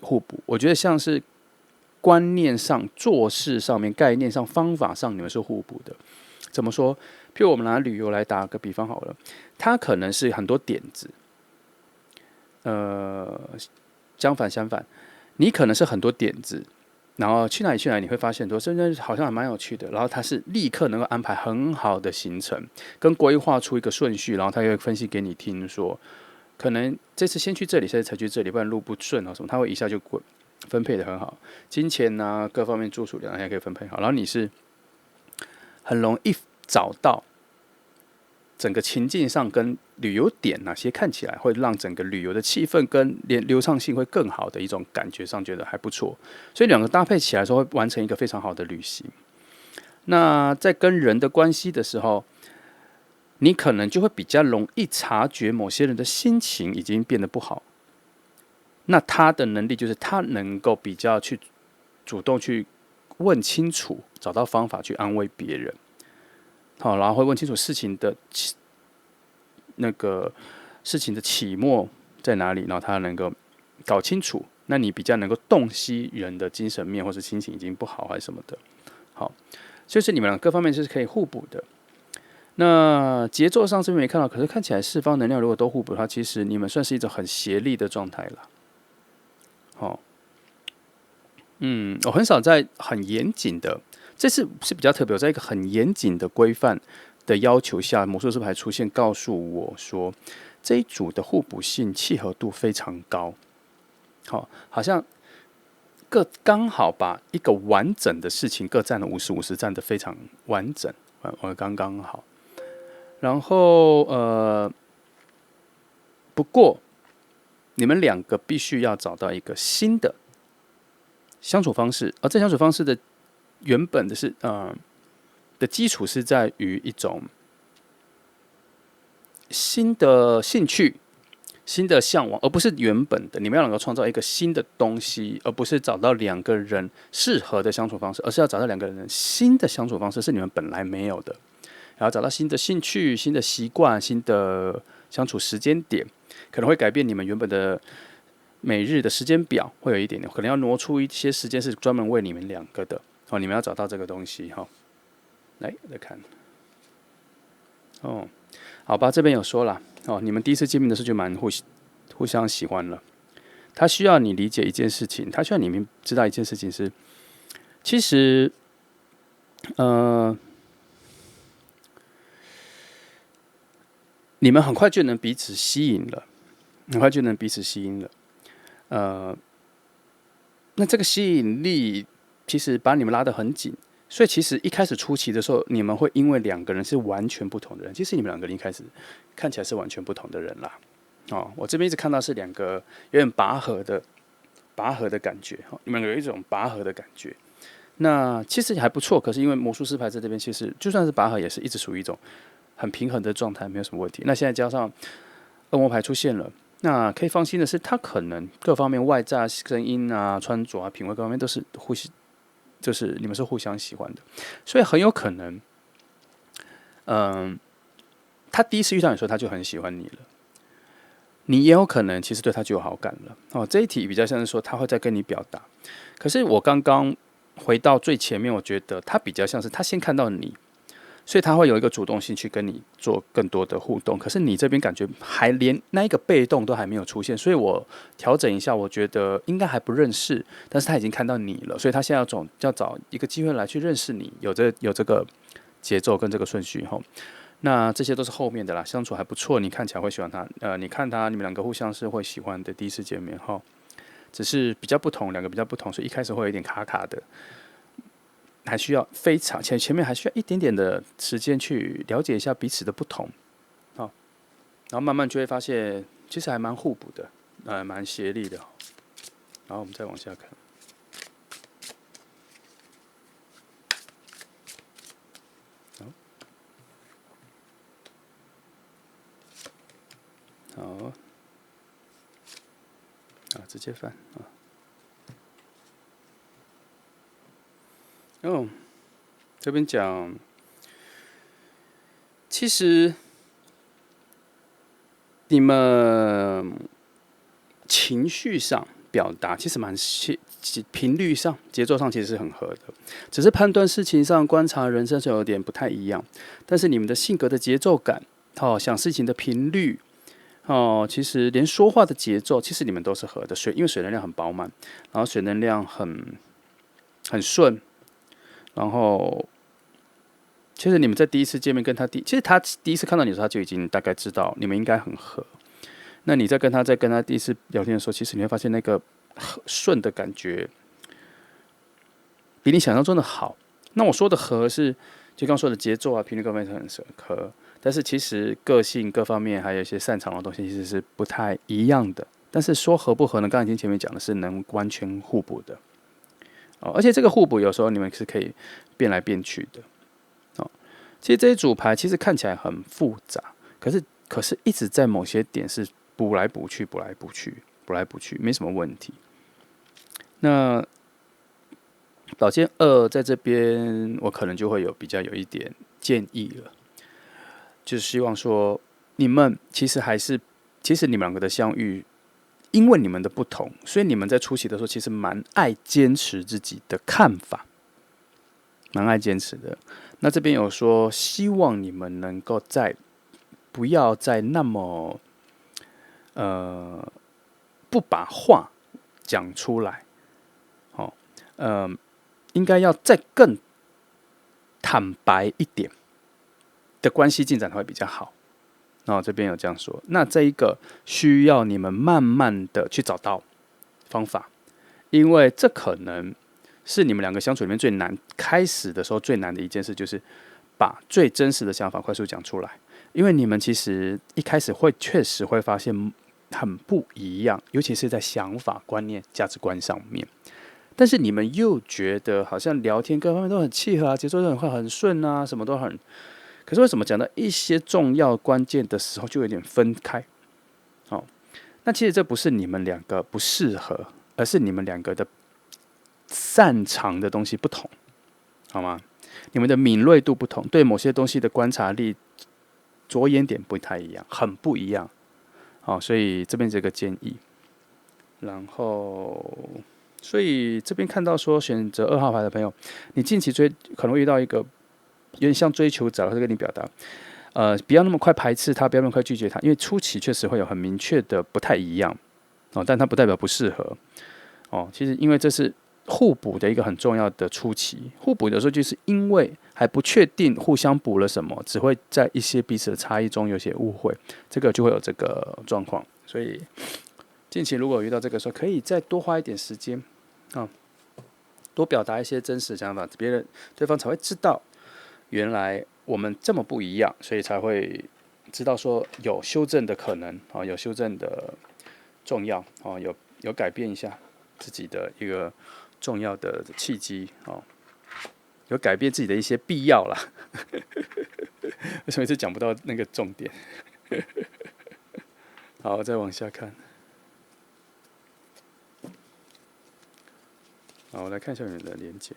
互补，我觉得像是观念上、做事上面、概念上、方法上，你们是互补的。怎么说？譬如我们拿旅游来打个比方好了，他可能是很多点子，相反，你可能是很多点子，然后去哪里，你会发现说，真的好像还蛮有趣的。然后他是立刻能够安排很好的行程，跟规划出一个顺序，然后他会分析给你听说，可能这次先去这里，现在才去这里，不然路不顺啊什么，他会一下就分配的很好，金钱啊各方面住宿两样可以分配好，然后你是很容易找到整个情境上跟旅游点哪些看起来会让整个旅游的气氛跟流畅性会更好的一种感觉上，觉得还不错，所以两个搭配起来的时候会完成一个非常好的旅行。那在跟人的关系的时候，你可能就会比较容易察觉某些人的心情已经变得不好。那他的能力就是他能够比较去主动去问清楚，找到方法去安慰别人。好，然后会问清楚事情的事情的起末在哪里，然后他能够搞清楚，那你比较能够洞悉人的精神面或是心情已经不好还是什么的。好，就是你们俩各方面是可以互补的。那节奏上这边没看到，可是看起来四方能量如果都互补的话，其实你们算是一种很协力的状态了。好，我很少在很严谨的，这次是比较特别，我在一个很严谨的规范的要求下，魔术师牌出现，告诉我说这一组的互补性、契合度非常高。好像各刚好把一个完整的事情各占了50-50，占得非常完整，我刚刚好。然后不过你们两个必须要找到一个新的相处方式，而这相处方式的原本的是的基础是在于一种新的兴趣、新的向往，而不是原本的。你们要能够创造一个新的东西，而不是找到两个人适合的相处方式，而是要找到两个人新的相处方式，是你们本来没有的。然后找到新的兴趣、新的习惯、新的相处时间点，可能会改变你们原本的每日的时间表，会有一点点，可能要挪出一些时间是专门为你们两个的。你们要找到这个东西来看。好吧，这边有说了你们第一次见面的时候就蛮互相喜欢了。他需要你理解一件事情，他需要你们知道一件事情是，其实你们很快就能彼此吸引了，很快就能彼此吸引了。那这个吸引力其实把你们拉得很紧，所以其实一开始初期的时候，你们会因为两个人是完全不同的人，其实你们两个人一开始看起来是完全不同的人啦。我这边一直看到是两个有点拔河的感觉，你们有一种拔河的感觉。那其实还不错，可是因为魔术师牌在这边，其实就算是拔河，也是一直属于一种很平衡的状态，没有什么问题。那现在加上恶魔牌出现了，那可以放心的是，他可能各方面外在声音啊、穿着啊、品味各方面都是就是你们是互相喜欢的，所以很有可能，他第一次遇到你的时候，他就很喜欢你了。你也有可能其实对他就有好感了。这一题比较像是说他会再跟你表达，可是我刚刚回到最前面，我觉得他比较像是他先看到你，所以他会有一个主动性去跟你做更多的互动。可是你这边感觉还连那一个被动都还没有出现，所以我调整一下，我觉得应该还不认识，但是他已经看到你了，所以他现在要找一个机会来去认识你，有这个节奏跟这个顺序那这些都是后面的啦，相处还不错，你看起来会喜欢他。你看他，你们两个互相是会喜欢的，第一次见面只是比较不同，两个比较不同，所以一开始会有一点卡卡的，还需要非常前面还需要一点点的时间去了解一下彼此的不同然后慢慢就会发现，其实还蛮互补的，蛮协力的。然后我们再往下看。好，直接翻这边讲，其实你们情绪上表达其实蛮频率上、节奏上其实是很合的，只是判断事情上、观察人生是有点不太一样。但是你们的性格的节奏感，想事情的频率，其实连说话的节奏，其实你们都是合的。因为水能量很饱满，然后水能量很顺，然后其实你们在第一次见面跟他其实他第一次看到你的时候，他就已经大概知道你们应该很合。那你在跟他第一次聊天的时候，其实你会发现那个顺的感觉比你想象中的好。那我说的合是就刚说的节奏啊、频率各方面很合，但是其实个性各方面还有一些擅长的东西，其实是不太一样的。但是说合不合呢？刚才已经前面讲的是能完全互补的而且这个互补有时候你们是可以变来变去的其实这些组牌其实看起来很复杂，可是一直在某些点是补来补去，没什么问题。那宝剑2在这边，我可能就会比较有一点建议了，就是希望说你们其实你们两个的相遇，因为你们的不同，所以你们在初期的时候其实蛮爱坚持自己的看法，蛮爱坚持的。那这边有说，希望你们能够不要再那么不把话讲出来，应该要再更坦白一点的关系进展才会比较好。然后这边有这样说，那这一个需要你们慢慢的去找到方法，因为这可能是你们两个相处里面最难，开始的时候最难的一件事，就是把最真实的想法快速讲出来。因为你们其实一开始确实会发现很不一样，尤其是在想法、观念、价值观上面。但是你们又觉得好像聊天各方面都很契合啊，节奏都很快、很顺啊，什么都很。可是为什么讲到一些重要关键的时候就有点分开？那其实这不是你们两个不适合，而是你们两个的擅长的东西不同，好吗？你们的敏锐度不同，对某些东西的观察力、着眼点不太一样，很不一样。所以这边这个建议，然后，所以这边看到说选择2号牌的朋友，你近期可能会遇到一个有点像追求者，会跟你表达，不要那么快排斥他，不要那么快拒绝他，因为初期确实会有很明确的不太一样，但它不代表不适合，其实因为这是互补的一个很重要的初期，互补的时候就是因为还不确定互相补了什么，只会在一些彼此的差异中有些误会，这个就会有这个状况，所以近期如果遇到这个时候，可以再多花一点时间多表达一些真实的想法，对方才会知道原来我们这么不一样，所以才会知道说有修正的可能有修正的重要有改变一下自己的一个重要的契机有改变自己的一些必要啦。为什么一直讲不到那个重点？好，再往下看。好，我来看一下你们的连结。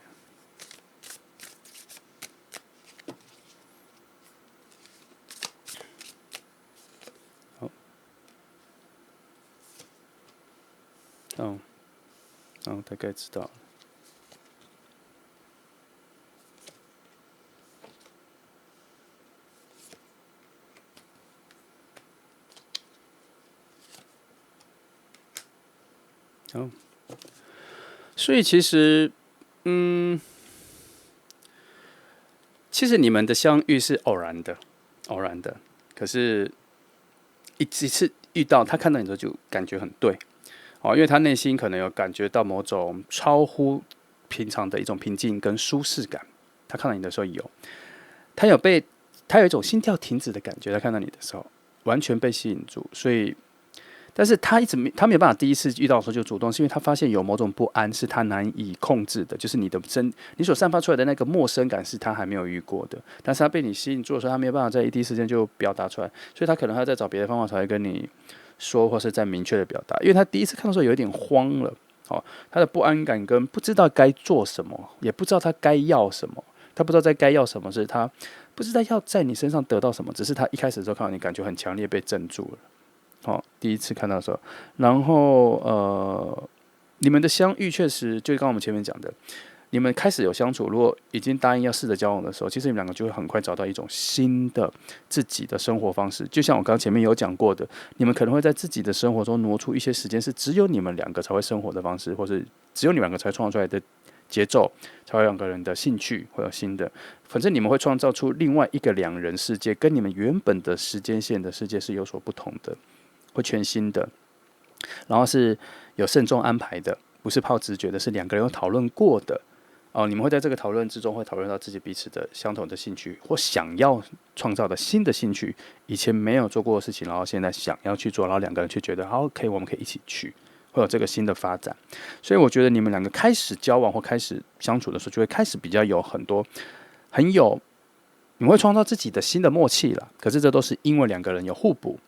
好，大概知道了。好，所以其实，其实你们的相遇是偶然的，可是一次遇到他看到你之后就感觉很对，因为他内心可能有感觉到某种超乎平常的一种平静跟舒适感。他看到你的时候他有一种心跳停止的感觉。他看到你的时候完全被吸引住，所以。但是他他没有办法第一次遇到的时候就主动，是因为他发现有某种不安是他难以控制的，就是你所散发出来的那个陌生感是他还没有遇过的。但是他被你吸引住的时候，他没有办法在第一时间就表达出来，所以他可能还要再找别的方法才会跟你说，或是再明确的表达。因为他第一次看的时候有点慌了，他的不安感跟不知道该做什么，也不知道他该要什么。他不知道该要什么，是他不知道要在你身上得到什么，只是他一开始的时候看到你，感觉很强烈被镇住了。第一次看到的时候，然后你们的相遇确实就刚刚我们前面讲的，你们开始有相处，如果已经答应要试着交往的时候，其实你们两个就会很快找到一种新的自己的生活方式。就像我刚刚前面有讲过的，你们可能会在自己的生活中挪出一些时间，是只有你们两个才会生活的方式，或是只有你们两个才创造出来的节奏，才会两个人的兴趣会有新的。反正你们会创造出另外一个两人世界，跟你们原本的时间线的世界是有所不同的。会全新的，然后是有慎重安排的，不是靠直觉的，是两个人有讨论过的。你们会在这个讨论之中会讨论到自己彼此的相同的兴趣，或想要创造的新的兴趣，以前没有做过的事情，然后现在想要去做，然后两个人却觉得好 OK， 我们可以一起去，会有这个新的发展。所以我觉得你们两个开始交往或开始相处的时候，就会开始比较有你们会创造自己的新的默契了。可是这都是因为两个人有互补，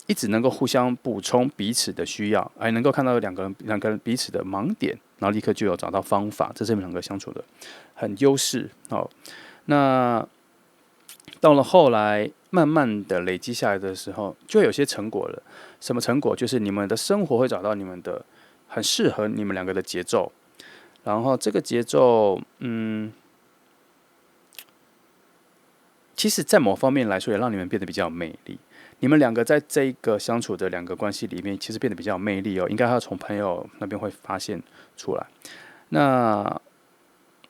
一直能够互相补充彼此的需要，还能够看到两个人彼此的盲点，然后立刻就有找到方法，这是你们两个相处的很优势。那到了后来，慢慢的累积下来的时候，就会有些成果了。什么成果？就是你们的生活会找到你们的很适合你们两个的节奏，然后这个节奏，其实，在某方面来说，也让你们变得比较有魅力。你们两个在这一个相处的两个关系里面，其实变得比较有魅力哦。应该要从朋友那边会发现出来。那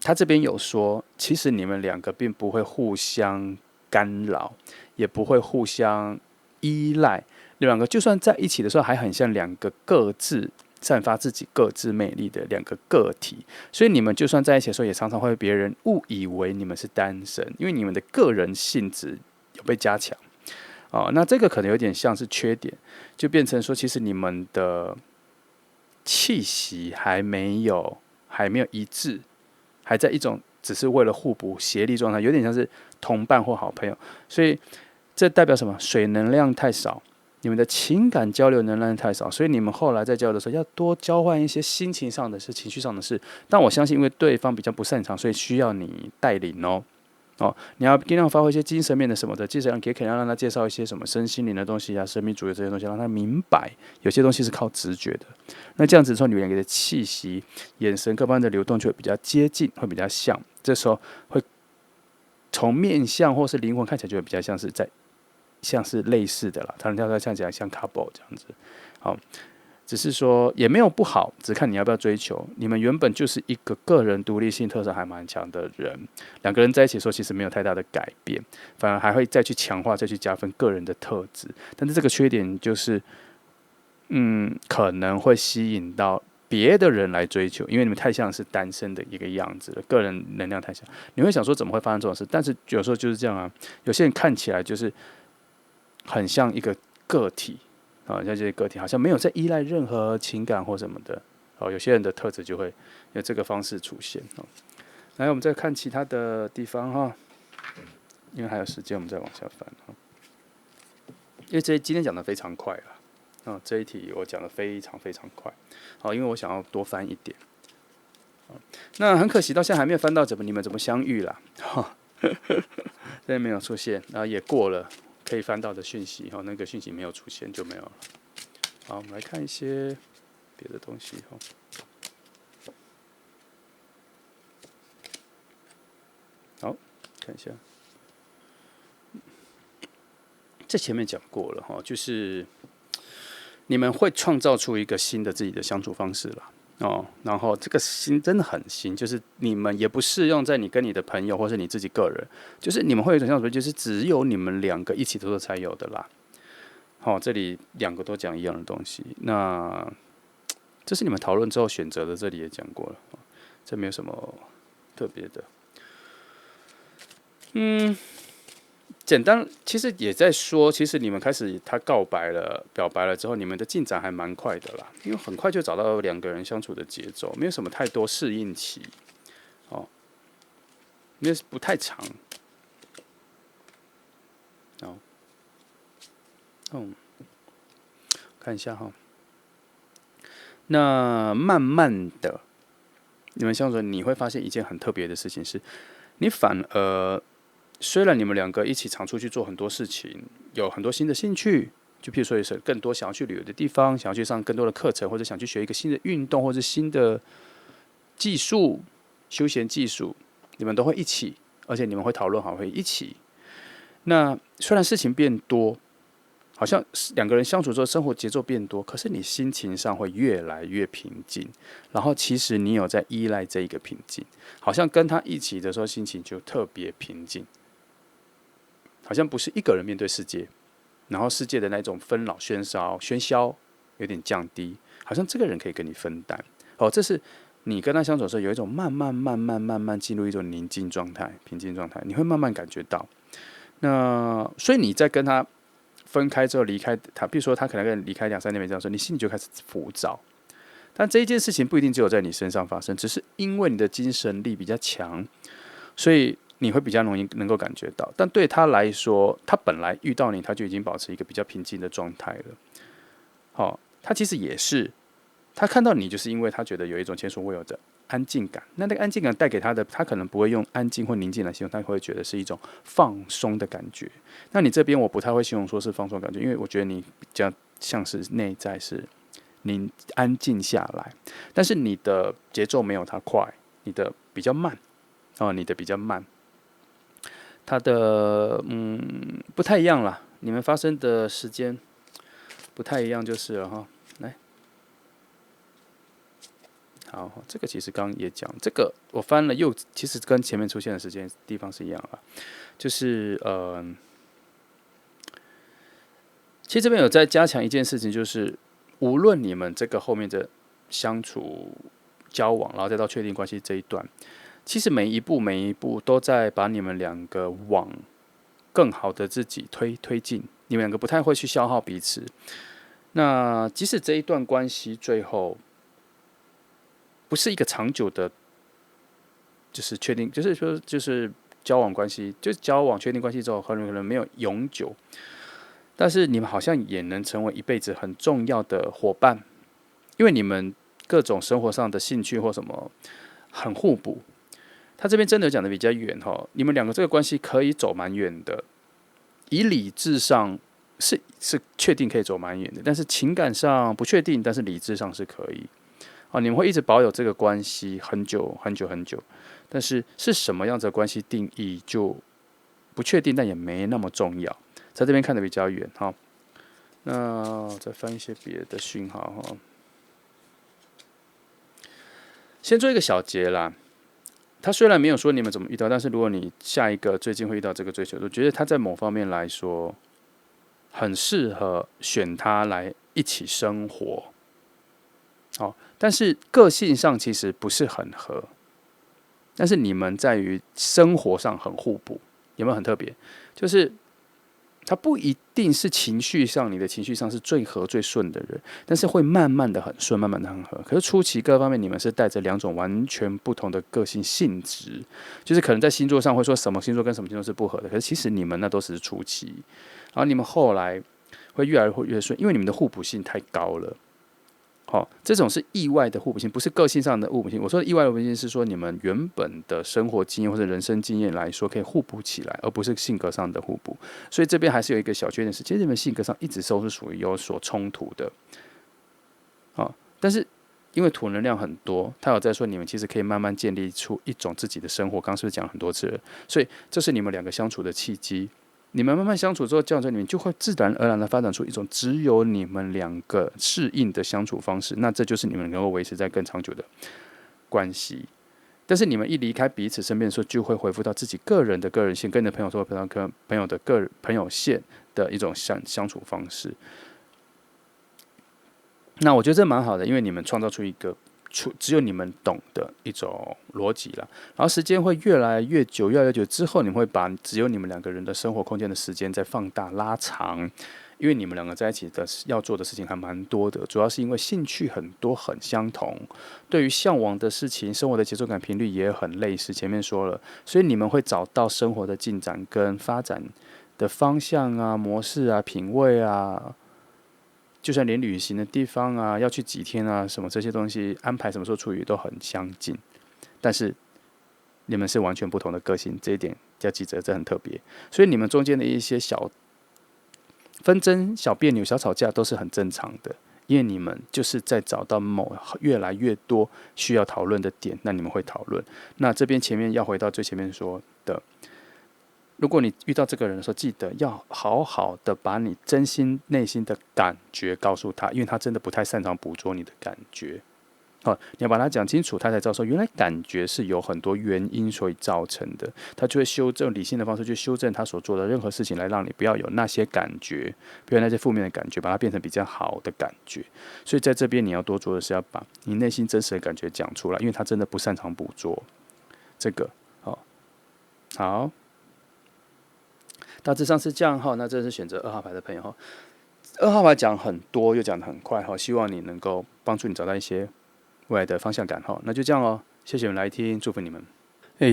他这边有说，其实你们两个并不会互相干扰，也不会互相依赖。两个就算在一起的时候，还很像两个各自散发自己各自魅力的两个个体。所以你们就算在一起的时候，也常常会被别人误以为你们是单身，因为你们的个人性质有被加强。哦，那这个可能有点像是缺点，就变成说，其实你们的气息还没有一致，还在一种只是为了互补协力状态，有点像是同伴或好朋友。所以这代表什么？水能量太少，你们的情感交流能量太少，所以你们后来在交流的时候要多交换一些心情上的事、情绪上的事。但我相信，因为对方比较不擅长，所以需要你带领哦。你要尽量发挥一些精神面的什么的，精神也可以让他介绍一些什么身心灵的东西啊、生命主义这些东西，让他明白有些东西是靠直觉的。那这样子之后，你们两个的气息、眼神各方面的流动就会比较接近，会比较像。这时候会从面相或是灵魂看起来就会比较像是类似的啦。他人家看起来像 couple 这样子，好。只是说也没有不好，只看你要不要追求。你们原本就是一个个人独立性特色还蛮强的人，两个人在一起的时候其实没有太大的改变，反而还会再去强化、再去加分个人的特质。但是这个缺点就是，可能会吸引到别的人来追求，因为你们太像是单身的一个样子了，个人能量太强。你会想说怎么会发生这种事？但是有时候就是这样啊，有些人看起来就是很像一个个体。像这些个体好像没有在依赖任何情感或什么的，有些人的特质就会有这个方式出现。来，我们再看其他的地方哈，因为还有时间，我们再往下翻哈。因为今天讲的非常快了，这一题我讲的非常非常快，因为我想要多翻一点。那很可惜，到现在还没有翻到你们怎么相遇啦，这边没有出现，然后也过了。可以翻到的讯息，那个讯息没有出现就没有了。好，我们来看一些别的东西。好，看一下，这前面讲过了就是你们会创造出一个新的自己的相处方式啦。然后这个新真的很新，就是你们也不适用在你跟你的朋友或是你自己个人，就是你们会有一种相处，就是只有你们两个一起做才有的啦。这里两个都讲一样的东西，那这是你们讨论之后选择的，这里也讲过了，这没有什么特别的。简单，其实也在说，其实你们开始他表白了之后，你们的进展还蛮快的啦，因为很快就找到两个人相处的节奏，没有什么太多适应期，因为不太长。看一下哈，那慢慢的，你们相处，你会发现一件很特别的事情是，你反而。虽然你们两个一起常出去做很多事情，有很多新的兴趣，就譬如说有更多想要去旅游的地方，想要去上更多的课程，或者想去学一个新的运动，或者新的技术、休闲技术，你们都会一起，而且你们会讨论好，会一起。那虽然事情变多，好像两个人相处之后，生活节奏变多，可是你心情上会越来越平静。然后其实你有在依赖这一个平静，好像跟他一起的时候，心情就特别平静。好像不是一个人面对世界，然后世界的那种纷扰、喧嚣有点降低，好像这个人可以跟你分担。这是你跟他相处的时候，有一种慢慢进入一种宁静状态、平静状态，你会慢慢感觉到。那所以你在跟他分开之后离开他，比如说他可能跟你离开2、3年没这样说，你心里就开始浮躁。但这一件事情不一定只有在你身上发生，只是因为你的精神力比较强，所以。你会比较容易能够感觉到，但对他来说，他本来遇到你，他就已经保持一个比较平静的状态了。他其实也是，他看到你，就是因为他觉得有一种前所未有的安静感。那个安静感带给他的，他可能不会用安静或宁静来形容，他会觉得是一种放松的感觉。那你这边我不太会形容说是放松感觉，因为我觉得你比较像是内在是你安静下来，但是你的节奏没有他快，你的比较慢。你的比较慢。它的不太一样啦，你们发生的时间不太一样就是了哈。来，好，这个其实刚刚也讲，这个我翻了又其实跟前面出现的时间地方是一样啦，就是其实这边有在加强一件事情，就是无论你们这个后面的相处、交往，然后再到确定关系这一段，其实每一步都在把你们两个往更好的自己推进。你们两个不太会去消耗彼此。那即使这一段关系最后不是一个长久的，就是确定，就是说就是交往关系，就是交往确定关系之后，可能没有永久。但是你们好像也能成为一辈子很重要的伙伴，因为你们各种生活上的兴趣或什么很互补。他这边真的讲的比较远哈，你们两个这个关系可以走蛮远的，以理智上是确定可以走蛮远的，但是情感上不确定，但是理智上是可以。啊，你们会一直保有这个关系很久很久很久，但是是什么样子的关系定义就不确定，但也没那么重要。在这边看的比较远哈。那再翻一些别的讯号哈。先做一个小结啦。他虽然没有说你们怎么遇到，但是如果你下一个最近会遇到这个追求，我觉得他在某方面来说，很适合选他来一起生活。哦，但是个性上其实不是很合，但是你们在于生活上很互补，有没有很特别？就是他不一定是情绪上，你的情绪上是最和最顺的人，但是会慢慢的很顺，慢慢的很和。可是初期各方面你们是带着两种完全不同的个性性质，就是可能在星座上会说什么星座跟什么星座是不合的，可是其实你们那都是初期，然后你们后来会越来越顺，因为你们的互补性太高了。好，这种是意外的互补性，不是个性上的互补性。我说的意外的互补性是说你们原本的生活经验或者人生经验来说可以互补起来，而不是性格上的互补。所以这边还是有一个小缺点是，其实你们性格上一直都是属于有所冲突的。好，但是因为土能量很多，他有在说你们其实可以慢慢建立出一种自己的生活。刚刚是不是讲了很多次了？所以这是你们两个相处的契机。你们慢慢相处之后，这样子你们就会自然而然的发展出一种只有你们两个适应的相处方式。那这就是你们能够维持在更长久的关系。但是你们一离开彼此身边的时候，就会恢复到自己个人的个人性，跟你的朋友说朋友的个人朋友线的一种相处方式。那我觉得这蛮好的，因为你们创造出一个只有你们懂的一种逻辑了。然后时间会越来越久，越来越久之后，你们会把只有你们两个人的生活空间的时间再放大拉长，因为你们两个在一起的要做的事情还蛮多的，主要是因为兴趣很多很相同，对于向往的事情、生活的节奏感、频率也很类似。前面说了，所以你们会找到生活的进展跟发展的方向啊、模式啊、品味啊。就算连旅行的地方啊，要去几天啊，什么这些东西安排什么时候出去都很相近，但是你们是完全不同的个性，这一点要记着，这很特别。所以你们中间的一些小纷争、小别扭、小吵架都是很正常的，因为你们就是在找到越来越多需要讨论的点，那你们会讨论。那这边前面要回到最前面说的。如果你遇到这个人的时候，记得要好好的把你真心内心的感觉告诉他，因为他真的不太擅长捕捉你的感觉。好，你要把它讲清楚，他才知道说原来感觉是有很多原因所以造成的，他就会修正理性的方式去修正他所做的任何事情，来让你不要有那些感觉，不要那些负面的感觉，把它变成比较好的感觉。所以在这边你要多做的是要把你内心真实的感觉讲出来，因为他真的不擅长捕捉这个。好。大致上是这样哈，那这是选择2号牌的朋友哈。2号牌讲很多，又讲得很快哈，希望你能够帮助你找到一些未来的方向感哈。那就这样哦，谢谢你们来听，祝福你们。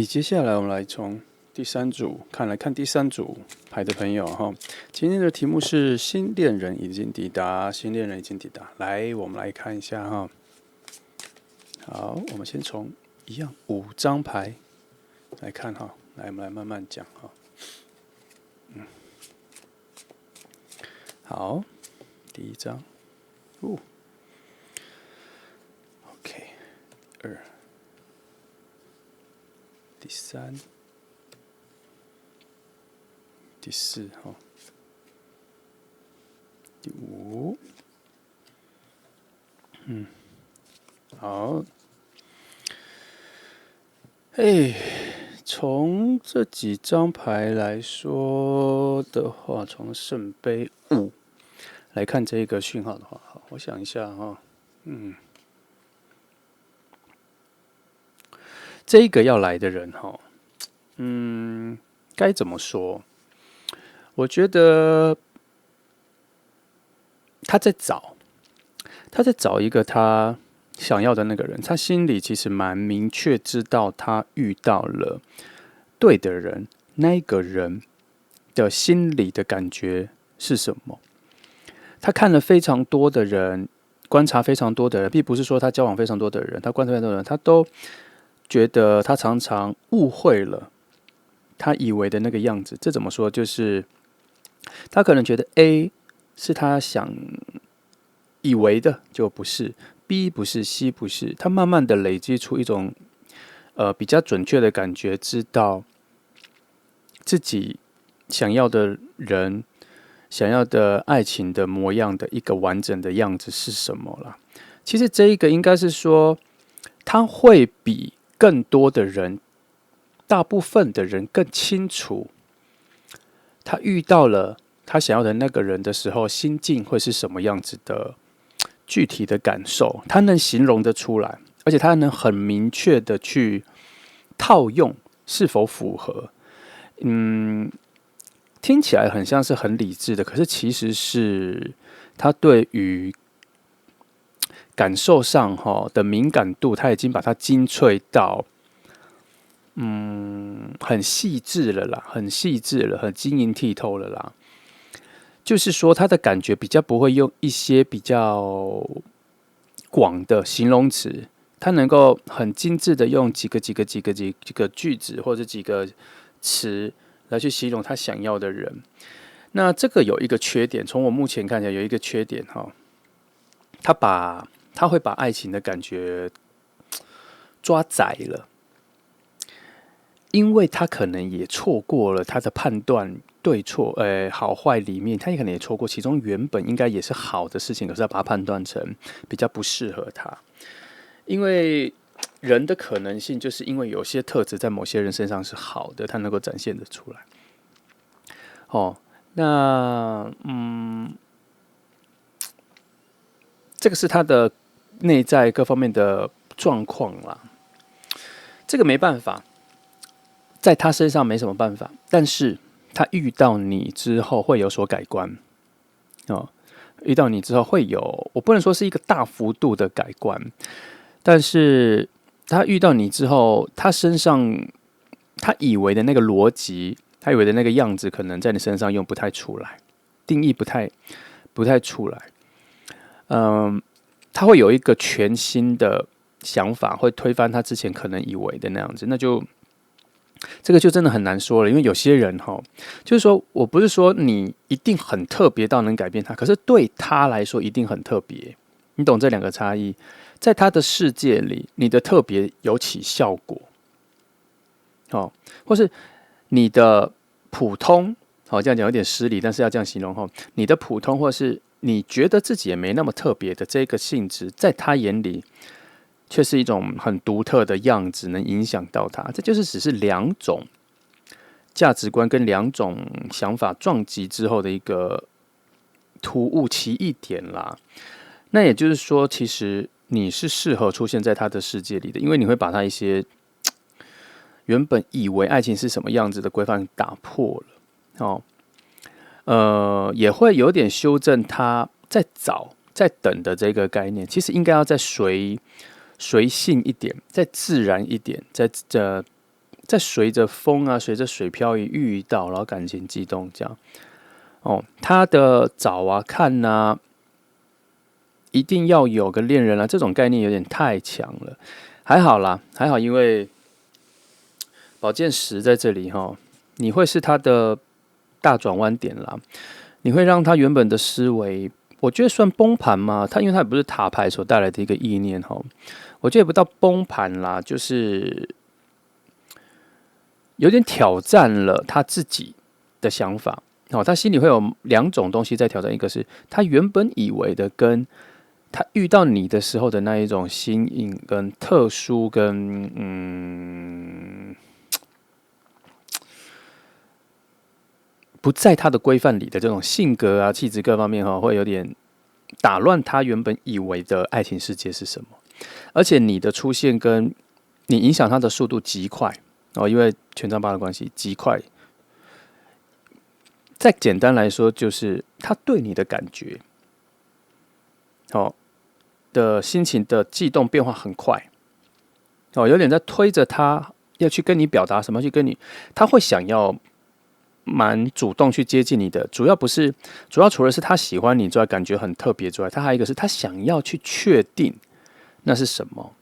接下来我们来从第3组看第3组牌的朋友哈。今天的题目是新恋人已经抵达，新恋人已经抵达。来，我们来看一下哈。好，我们先从一样5张牌来看哈，来我们来慢慢讲哈。好，第1张，OK， 2，第3，第4哈，第5，好，从这几张牌来说的话，从圣杯5来看这个讯号的话，好，我想一下哈，这一个要来的人哈，该怎么说？我觉得他在找一个他想要的那个人，他心里其实蛮明确知道他遇到了对的人，那个人的心里的感觉是什么。他看了非常多的人，观察非常多的人，并不是说他交往非常多的人，他观察非常多的人，他都觉得他常常误会了他以为的那个样子。这怎么说？就是他可能觉得 A 是他想以为的，就不是 B 不是 C 不是，他慢慢的累积出一种比较准确的感觉，知道自己想要的人、想要的爱情的模样的一个完整的样子是什么啦。其实这一个应该是说，他会比更多的人、大部分的人更清楚，他遇到了他想要的那个人的时候，心境会是什么样子的具体的感受，他能形容得出来，而且他能很明确的去套用是否符合。听起来很像是很理智的，可是其实是他对于感受上的敏感度，他已经把它精粹到很细致了啦，很细致了，很晶莹剔透了啦。就是说，他的感觉比较不会用一些比较广的形容词，他能够很精致的用几个句子或者几个词来去形容他想要的人。那这个有一个缺点，从我目前看起来有一个缺点哈，他会把爱情的感觉抓窄了，因为他可能也错过了他的判断对错，好坏里面，他也可能也错过其中原本应该也是好的事情，可是他把它判断成比较不适合他。因为人的可能性，就是因为有些特质在某些人身上是好的，他能够展现得出来。那这个是他的内在各方面的状况啦，这个没办法，在他身上没什么办法，但是他遇到你之后会有所改观遇到你之后会有，我不能说是一个大幅度的改观，但是他遇到你之后，他身上他以为的那个逻辑，他以为的那个样子，可能在你身上用不太出来，定义不太出来。他会有一个全新的想法，会推翻他之前可能以为的那样子，那就这个就真的很难说了。因为有些人就是说我不是说你一定很特别到能改变他，可是对他来说一定很特别。你懂这两个差异？在他的世界里，你的特别有起效果，或是你的普通，这样讲有点失礼，但是要这样形容你的普通，或是你觉得自己也没那么特别的这个性质，在他眼里却是一种很独特的样子，能影响到他。这就是只是两种价值观跟两种想法撞击之后的一个突兀奇异点啦。那也就是说，其实你是适合出现在他的世界里的，因为你会把他一些原本以为爱情是什么样子的规范打破了也会有点修正他在找在等的这个概念，其实应该要再随性一点，再自然一点，再随着风啊，随着水漂移遇到，然后感情激动这样他的找啊看啊，一定要有个恋人啊，这种概念有点太强了。还好啦，还好，因为宝剑10在这里你会是他的大转弯点啦，你会让他原本的思维，我觉得算崩盘嘛。因为他也不是塔牌所带来的一个意念我觉得也不到崩盘啦，就是有点挑战了他自己的想法。他心里会有两种东西在挑战，一个是他原本以为的，跟他遇到你的时候的那一种新颖跟特殊跟不在他的规范里的这种性格啊、气质各方面会有点打乱他原本以为的爱情世界是什么。而且你的出现跟你影响他的速度极快因为权杖八的关系极快。再简单来说，就是他对你的感觉，的心情的悸动变化很快，有点在推着他要去跟你表达什么，去跟你，他会想要蛮主动去接近你的。主要除了是他喜欢你之外，感觉很特别之外，他还有一个是他想要去确定那是什么。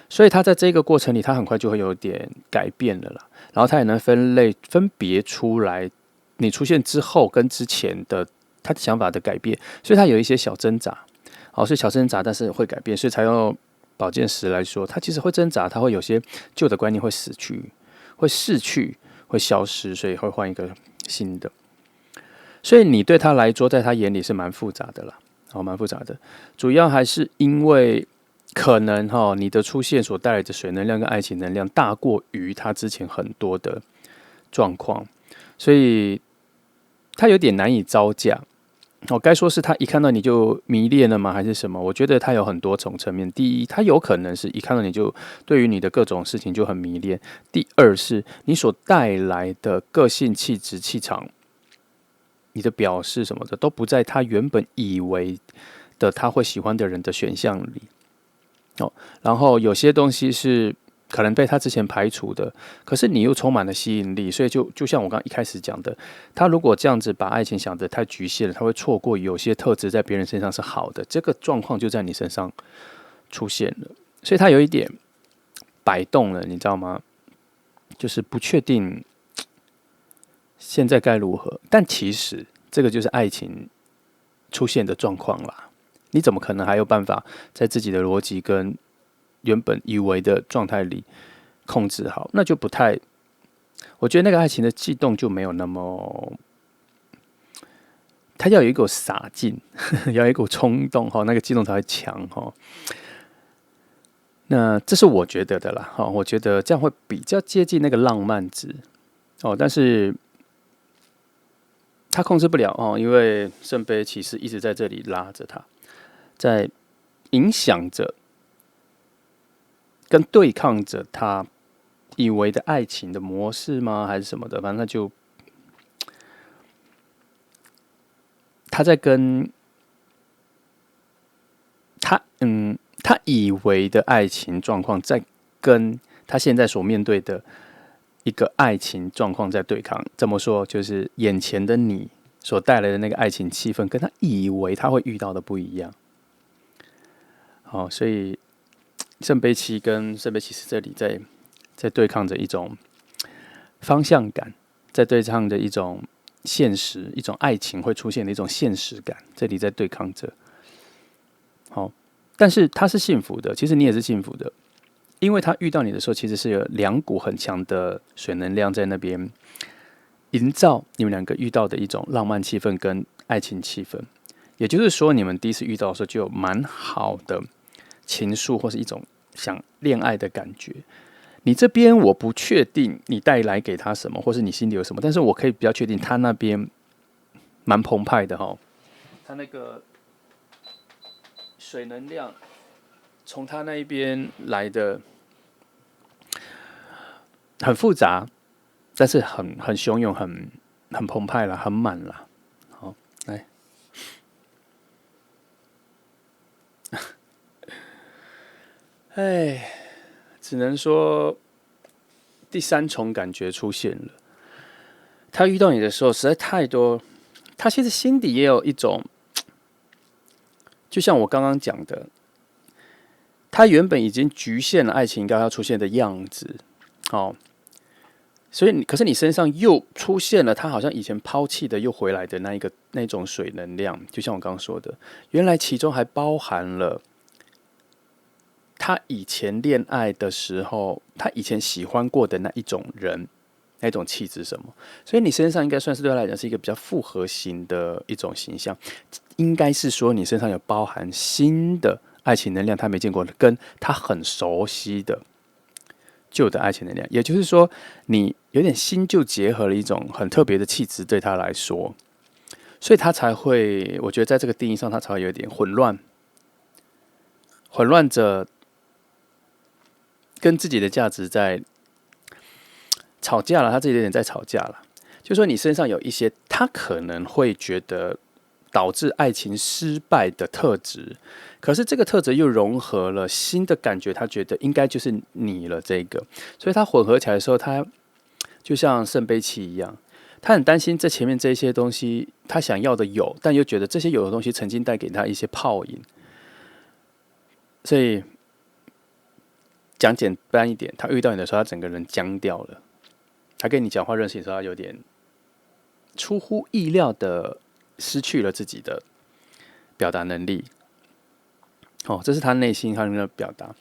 所以他在这个过程里，他很快就会有点改变了啦。然后他也能分别出来你出现之后跟之前的他的想法的改变，所以他有一些小挣扎，是小挣扎，但是会改变，所以才用宝剑十来说，他其实会挣扎，他会有些旧的观念会死去，会逝去，会消失，所以会换一个新的。所以你对他来说，在他眼里是蛮复杂的啦，蛮复杂的，主要还是因为可能你的出现所带来的水能量跟爱情能量大过于他之前很多的状况，所以他有点难以招架。该说是他一看到你就迷恋了吗？还是什么？我觉得他有很多种层面。第一，他有可能是一看到你就对于你的各种事情就很迷恋；第二，是你所带来的个性、气质、气场，你的表示什么的都不在他原本以为的他会喜欢的人的选项里。然后有些东西是可能被他之前排除的，可是你又充满了吸引力，所以就像我刚刚一开始讲的，他如果这样子把爱情想得太局限了，他会错过有些特质在别人身上是好的，这个状况就在你身上出现了，所以他有一点摆动了，你知道吗？就是不确定现在该如何，但其实这个就是爱情出现的状况啦。你怎么可能还有办法在自己的逻辑跟原本以为的状态里控制好？那就不太，我觉得那个爱情的悸动就没有那么，它要有一股洒劲，要有一股冲动那个悸动才会强那这是我觉得的啦我觉得这样会比较接近那个浪漫值但是他控制不了因为圣杯骑士一直在这里拉着他。在影响着、跟对抗着他以为的爱情的模式吗？还是什么的？反正他在跟他以为的爱情状况，在跟他现在所面对的一个爱情状况在对抗。怎么说？就是眼前的你所带来的那个爱情气氛，跟他以为他会遇到的不一样。所以圣杯七跟圣杯骑士这里在对抗着一种方向感，在对抗着一种现实，一种爱情会出现的一种现实感，这里在对抗着。但是他是幸福的，其实你也是幸福的，因为他遇到你的时候，其实是有两股很强的水能量在那边营造你们两个遇到的一种浪漫气氛跟爱情气氛。也就是说，你们第一次遇到的时候就有蛮好的情愫或是一种想恋爱的感觉。你这边我不确定你带来给他什么，或是你心里有什么，但是我可以比较确定他那边蛮澎湃的他那个水能量从他那一边来的很复杂，但是很汹涌，很澎湃啦，很满啦。好，来。只能说第三重感觉出现了。他遇到你的时候实在太多，他其实心底也有一种，就像我刚刚讲的，他原本已经局限了爱情应该要出现的样子，所以可是你身上又出现了他好像以前抛弃的又回来的那种水能量，就像我刚刚说的，原来其中还包含了他以前恋爱的时候，他以前喜欢过的那一种人，那种气质什么，所以你身上应该算是对他来讲是一个比较复合型的一种形象，应该是说你身上有包含新的爱情能量，他没见过的，跟他很熟悉的旧的爱情能量，也就是说，你有点新旧结合了一种很特别的气质，对他来说，所以他才会，我觉得在这个定义上，他才会有点混乱，混乱着跟自己的价值在吵架了，他自己有点在吵架了。就说你身上有一些他可能会觉得导致爱情失败的特质，可是这个特质又融合了新的感觉，他觉得应该就是你了这个，所以他混合起来的时候，他就像圣杯七一样，他很担心这前面这些东西他想要的有，但又觉得这些有的东西曾经带给他一些泡影，所以讲简单一点，他遇到你的时候，他整个人僵掉了。他跟你讲话认识的时候，他有点出乎意料的失去了自己的表达能力。这是他内心他的表达。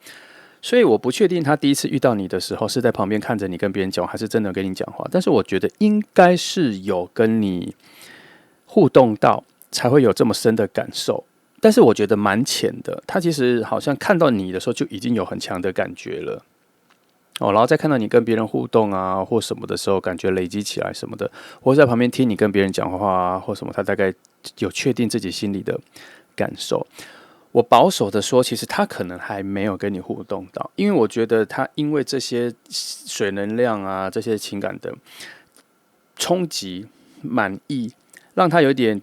所以我不确定他第一次遇到你的时候是在旁边看着你跟别人讲话，还是真的跟你讲话。但是我觉得应该是有跟你互动到，才会有这么深的感受。但是我觉得蛮浅的，他其实好像看到你的时候就已经有很强的感觉了。然后再看到你跟别人互动啊，或什么的时候，感觉累积起来什么的，或者在旁边听你跟别人讲话啊，或什么，他大概有确定自己心里的感受。我保守的说，其实他可能还没有跟你互动到，因为我觉得他因为这些水能量啊，这些情感的冲击、满意，让他有点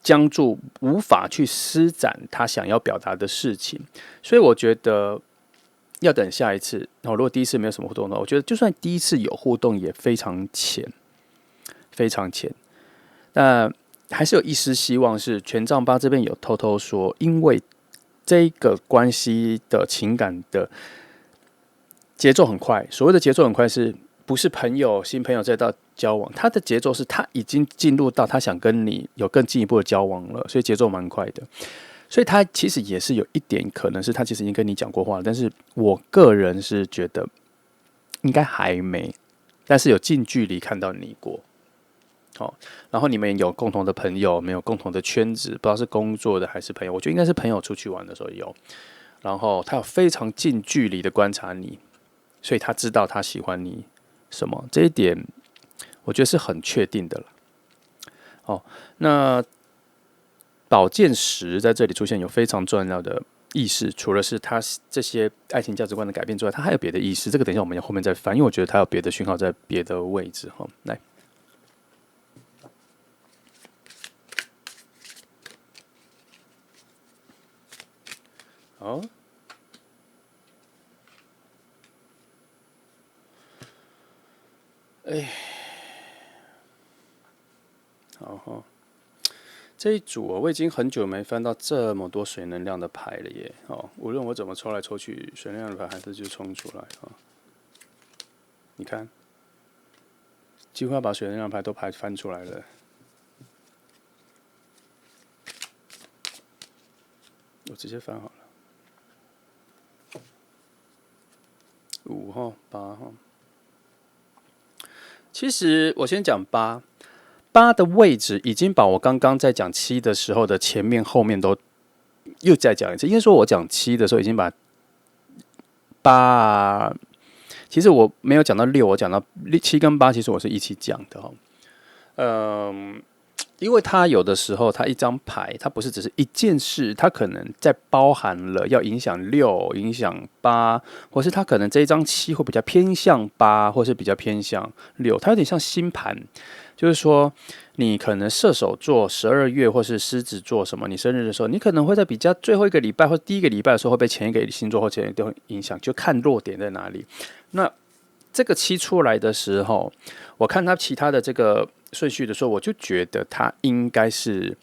僵住，无法去施展他想要表达的事情，所以我觉得要等下一次。如果第一次没有什么互动的话，我觉得就算第一次有互动也非常浅，非常浅。那还是有一丝希望是权杖八这边有偷偷说，因为这个关系的情感的节奏很快。所谓的节奏很快，是不是朋友、新朋友再到交往？他的节奏是他已经进入到他想跟你有更进一步的交往了，所以节奏蛮快的。所以他其实也是有一点可能是他其实已经跟你讲过话了，但是我个人是觉得应该还没，但是有近距离看到你过。然后你们有共同的朋友，没有共同的圈子，不知道是工作的还是朋友，我觉得应该是朋友出去玩的时候有。然后他有非常近距离的观察你，所以他知道他喜欢你什么，这一点我觉得是很确定的了。那宝剑十在这里出现有非常重要的意识，除了是他这些爱情价值观的改变之外，他还有别的意识。这个等一下我们后面再翻，因为我觉得他有别的讯号在别的位置。来，好，好。这一组我已经很久没翻到这么多水能量的牌了耶！无论我怎么抽来抽去，水能量的牌还是就冲出来。你看，几乎要把水能量牌都翻出来了。我直接翻好了，5号、8号。其实我先讲8的位置已经把我刚刚在讲7的时候的前面后面都又再讲一次。应该说我讲7的时候已经把8，其实我没有讲到6，我讲到7跟8，其实我是一起讲的。因为它有的时候它一张牌，它不是只是一件事，它可能在包含了要影响6、影响8，或是它可能这一张7会比较偏向8，或是比较偏向6，它有点像星盘。就是说，你可能射手座12月或是狮子座什么，你生日的时候，你可能会在比较最后一个礼拜或第一个礼拜的时候会被前一个星座或前一个影响，就看弱点在哪里。那这个7出来的时候，我看他其他的这个顺序的时候，我就觉得他应该是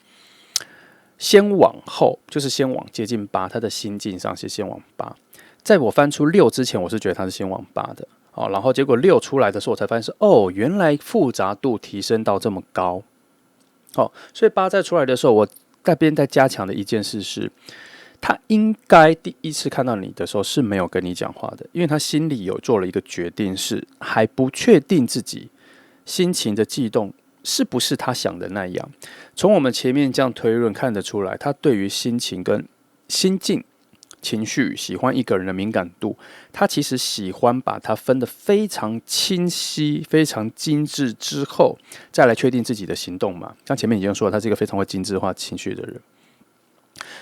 先往后，就是先往接近8，他的心境上是先往8。在我翻出6之前，我是觉得他是先往8的。然后结果6出来的时候，我才发现是原来复杂度提升到这么高。所以8再出来的时候，我那边在加强的一件事是，他应该第一次看到你的时候是没有跟你讲话的，因为他心里有做了一个决定，是还不确定自己心情的悸动是不是他想的那样？从我们前面这样推论看得出来，他对于心情跟心境、情绪、喜欢一个人的敏感度，他其实喜欢把它分得非常清晰、非常精致之后，再来确定自己的行动嘛。像前面已经说了，他是一个非常会精致化情绪的人。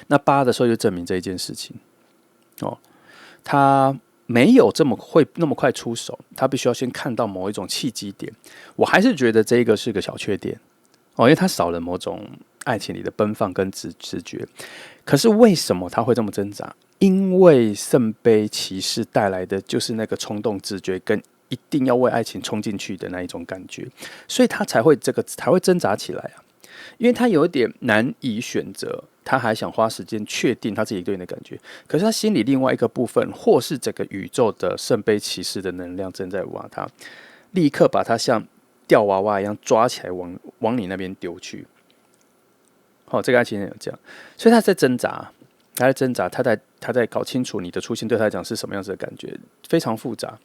那8的时候就证明这一件事情哦，他没有这么会那么快出手，他必须要先看到某一种契机点。我还是觉得这个是个小缺点哦，因为他少了某种爱情里的奔放跟直觉。可是为什么他会这么挣扎？因为圣杯骑士带来的就是那个冲动、直觉跟一定要为爱情冲进去的那一种感觉，所以他才会挣扎起来啊。因为他有一点难以选择，他还想花时间确定他自己对你的感觉，可是他心里另外一个部分，或是整个宇宙的圣杯骑士的能量正在挖他，立刻把他像吊娃娃一样抓起来往你那边丢去。好，这个爱情人有这样，所以他在挣扎，他在搞清楚你的出现对他来讲是什么样子的感觉，非常复杂。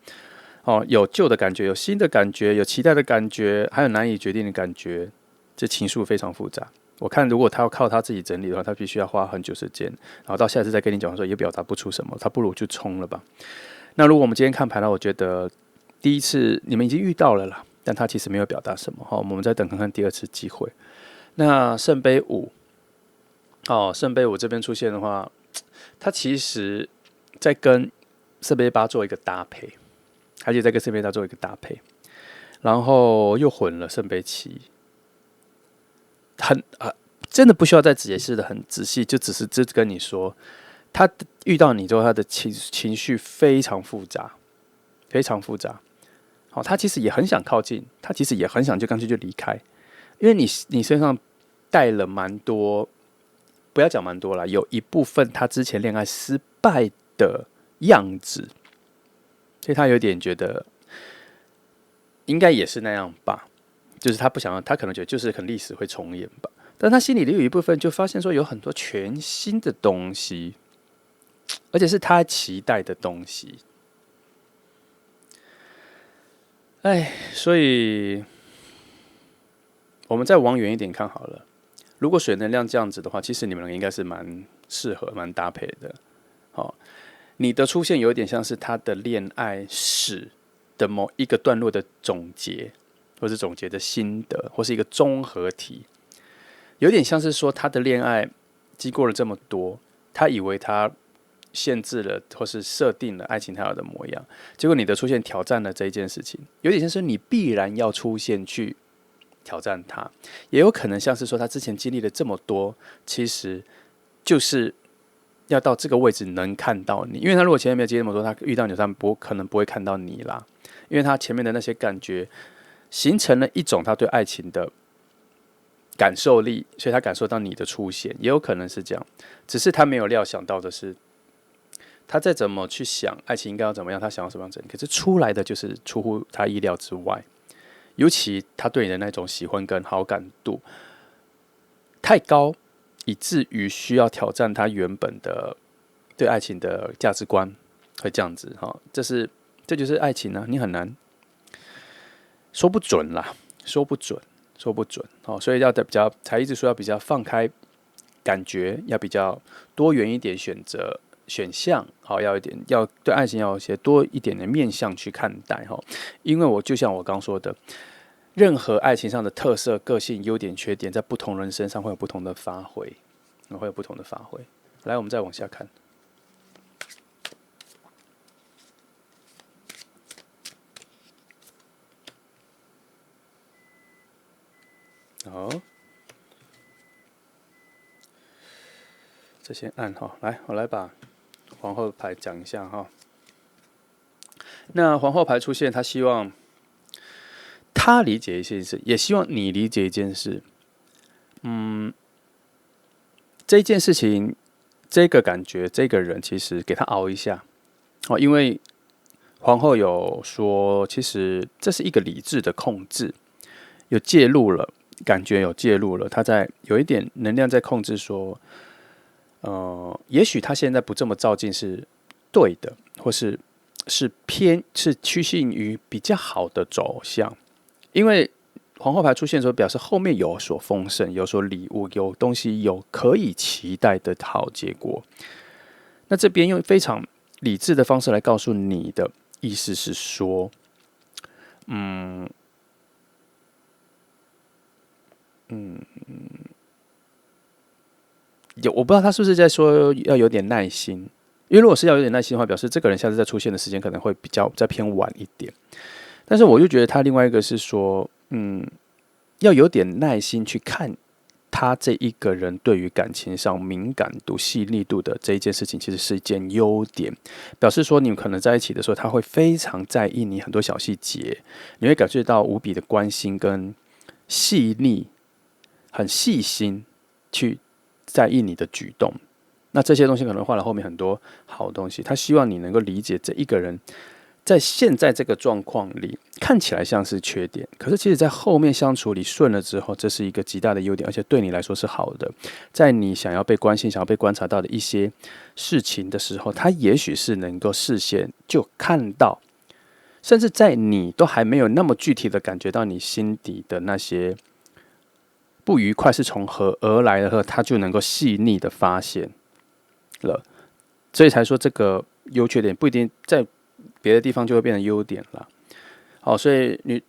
哦，有旧的感觉，有新的感觉，有期待的感觉，还有难以决定的感觉，这情愫非常复杂。我看如果他要靠他自己整理的话，他必须要花很久时间，然后到下次再跟你讲的时候也表达不出什么，他不如就冲了吧。那如果我们今天看牌呢，我觉得第一次你们已经遇到了啦，但他其实没有表达什么，我们再等看看第二次机会。那圣杯5，圣杯5这边出现的话，他其实在跟圣杯8做一个搭配，而且在跟圣杯8做一个搭配，然后又混了圣杯7，真的不需要再解释的很仔细，就只是跟你说，他遇到你之后，他的情绪非常复杂，非常复杂。好，他其实也很想靠近，他其实也很想就干脆就离开，因为你身上带了蛮多，不要讲蛮多啦，有一部分他之前恋爱失败的样子，所以他有点觉得应该也是那样吧，就是他不想要，他可能觉得就是可能历史会重演吧，但他心里的有一部分就发现说有很多全新的东西，而且是他期待的东西。所以我们再往远一点看好了。如果水能量这样子的话，其实你们应该是蛮适合、蛮搭配的。你的出现有点像是他的恋爱史的某一个段落的总结，或是总结的心得，或是一个综合体。有点像是说他的恋爱经过了这么多，他以为他限制了或是设定了爱情它要的模样，结果你的出现挑战了这一件事情，有点像是你必然要出现去挑战它，也有可能像是说他之前经历了这么多，其实就是要到这个位置能看到你，因为他如果前面没有经历那么多，他遇到你，他可能不会看到你啦，因为他前面的那些感觉形成了一种他对爱情的感受力，所以他感受到你的出现，也有可能是这样，只是他没有料想到的是，他再怎么去想爱情应该要怎么样，他想要什么样子，可是出来的就是出乎他意料之外。尤其他对你的那种喜欢跟好感度太高，以至于需要挑战他原本的对爱情的价值观，会这样子哈。这就是爱情啊，你很难说不准啦，说不准。所以要比较，才一直说要比较放开感觉，要比较多元一点选项，好，要对爱情要有些多一点的面向去看待哈。因为就像我刚说的，任何爱情上的特色、个性、优点、缺点，在不同人身上会有不同的发挥，来，我们再往下看。好，这先按哈，来，我来把皇后牌讲一下哈。那皇后牌出现，他希望他理解一件事，也希望你理解一件事。这件事情，这个感觉，这个人，其实给他熬一下哦，因为皇后有说，其实这是一个理智的控制，有介入了，感觉有介入了，他在有一点能量在控制说，也许他现在不这么照进是对的，或是趋近于比较好的走向，因为皇后牌出现的时候，表示后面有所丰盛，有所礼物，有东西，有可以期待的好结果。那这边用非常理智的方式来告诉你的意思是说，我不知道他是不是在说要有点耐心，因为如果是要有点耐心的话，表示这个人下次再出现的时间可能会比较再偏晚一点。但是我就觉得他另外一个是说，要有点耐心去看他这一个人对于感情上敏感度、细腻度的这一件事情，其实是一件优点，表示说你们可能在一起的时候，他会非常在意你很多小细节，你会感觉到无比的关心跟细腻，很细心去在意你的举动。那这些东西可能换了后面很多好东西，他希望你能够理解这一个人在现在这个状况里看起来像是缺点，可是其实在后面相处里顺了之后，这是一个极大的优点，而且对你来说是好的。在你想要被关心、想要被观察到的一些事情的时候，他也许是能够事先就看到，甚至在你都还没有那么具体的感觉到你心底的那些不愉快是从何而来的时候，他就能够细腻的发现了。所以才说这个优缺点不一定在别的地方就会变成优点了。好，所以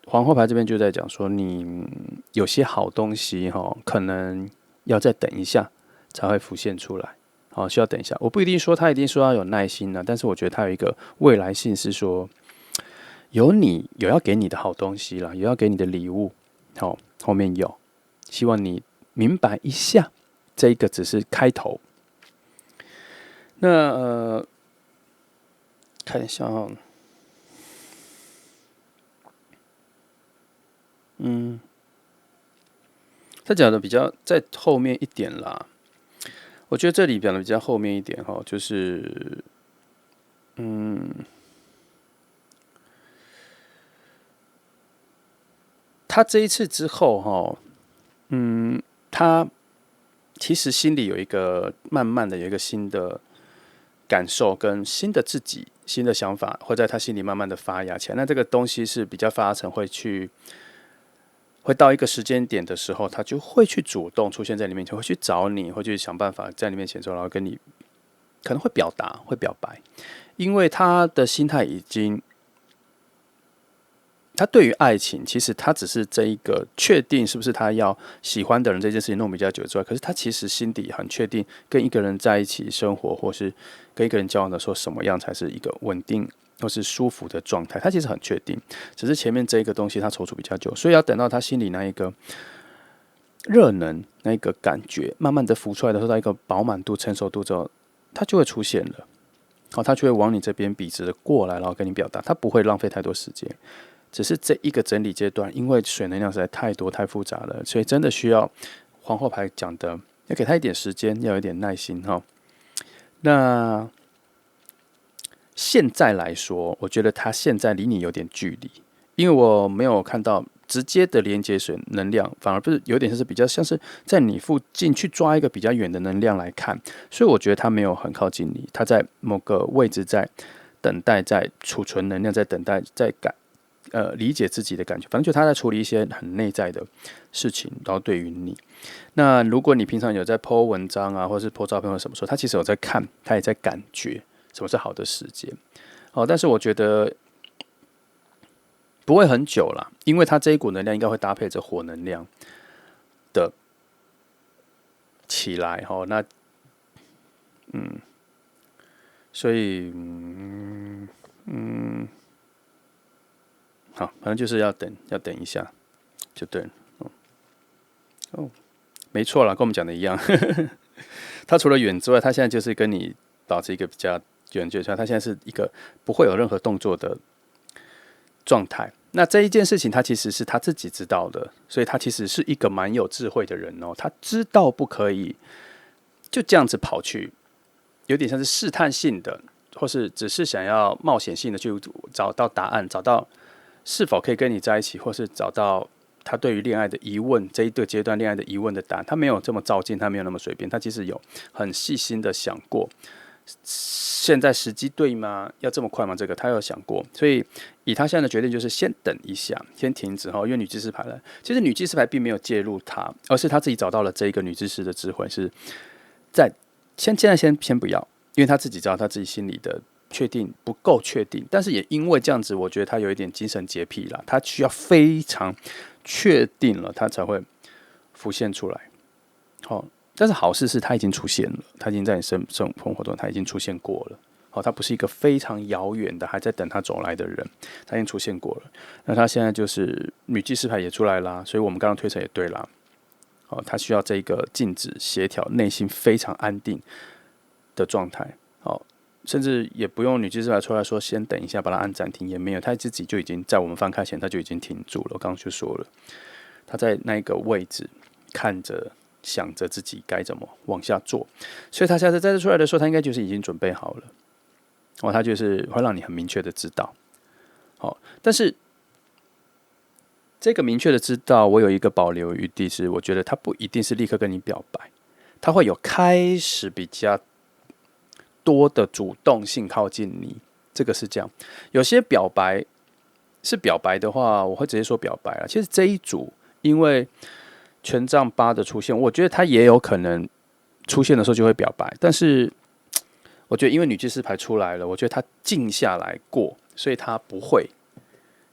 皇后牌这边就在讲说，你有些好东西可能要再等一下才会浮现出来。好，需要等一下。我不一定说他一定说要有耐心但是我觉得他有一个未来性，是说有要给你的好东西啦，有要给你的礼物。好，后面有，希望你明白一下，这一个只是开头。那看一下他讲的比较在后面一点啦。我觉得这里讲的比较后面一点就是他这一次之后他其实心里有一个慢慢的有一个新的感受跟新的自己、新的想法会在他心里慢慢的发芽起来。那这个东西是比较发成会到一个时间点的时候，他就会去主动出现在你面前，会去找你，会去想办法在你面前说，然后跟你可能会表达、会表白，因为他的心态已经。他对于爱情，其实他只是这一个确定是不是他要喜欢的人这件事情弄比较久之外，可是他其实心底很确定，跟一个人在一起生活，或是跟一个人交往的时候，什么样才是一个稳定或是舒服的状态，他其实很确定，只是前面这一个东西他踌躇比较久，所以要等到他心里那一个热能、那一个感觉慢慢的浮出来的时候，到一个饱满度、成熟度之后，他就会出现了。好，他就会往你这边笔直的过来，然后跟你表达，他不会浪费太多时间。只是这一个整理阶段，因为水能量实在太多太复杂了，所以真的需要皇后牌讲的，要给他一点时间，要有点耐心那现在来说，我觉得他现在离你有点距离，因为我没有看到直接的连接水能量，反而不是有点是比较像是在你附近去抓一个比较远的能量来看，所以我觉得他没有很靠近你，他在某个位置在等待，在储存能量，在等待，在理解自己的感觉，反正就他在处理一些很内在的事情，然后对于你，那如果你平常有在 po 文章或是 po 照片或什么时候，他其实有在看，他也在感觉什么是好的时间。但是我觉得不会很久啦，因为他这一股能量应该会搭配着火能量的起来那所以好，反正就是要等一下，就对了。没错啦，跟我们讲的一样。他除了远之外，他现在就是跟你保持一个比较远距离，他现在是一个不会有任何动作的状态。那这一件事情，他其实是他自己知道的，所以他其实是一个蛮有智慧的人他知道不可以就这样子跑去，有点像是试探性的，或是只是想要冒险性的去找到答案，找到是否可以跟你在一起，或是找到他对于恋爱的疑问，这一个阶段恋爱的疑问的答案，他没有这么照进，他没有那么随便，他其实有很细心的想过，现在时机对吗？要这么快吗？这个他有想过，所以以他现在的决定就是先等一下，先停止哈，因为女祭司牌来，其实女祭司牌并没有介入他，而是他自己找到了这一个女祭司的智慧，是在现在先不要，因为他自己知道他自己心里的确定不够确定，但是也因为这样子，我觉得他有一点精神洁癖啦，他需要非常确定了，他才会浮现出来。好，但是好事是他已经出现了，他已经在你生活中他已经出现过了。好，他不是一个非常遥远的还在等他走来的人，他已经出现过了。那他现在就是女祭司牌也出来啦，所以我们刚刚推测也对啦。好，他需要这个静止、协调、内心非常安定的状态。好，甚至也不用女祭司牌出来说先等一下，把它按暂停，也没有，他自己就已经在我们翻开前他就已经停住了。我刚刚就说了，他在那个位置看着。想着自己该怎么往下做，所以他下次再次出来的时候，他应该就是已经准备好了。哦，他就是会让你很明确的知道。好，但是这个明确的知道，我有一个保留余地是，我觉得他不一定是立刻跟你表白，他会有开始比较多的主动性靠近你，这个是这样。有些表白是表白的话，我会直接说表白了。其实这一组因为权杖8的出现，我觉得他也有可能出现的时候就会表白，但是我觉得因为女祭司牌出来了，我觉得他静下来过，所以他不会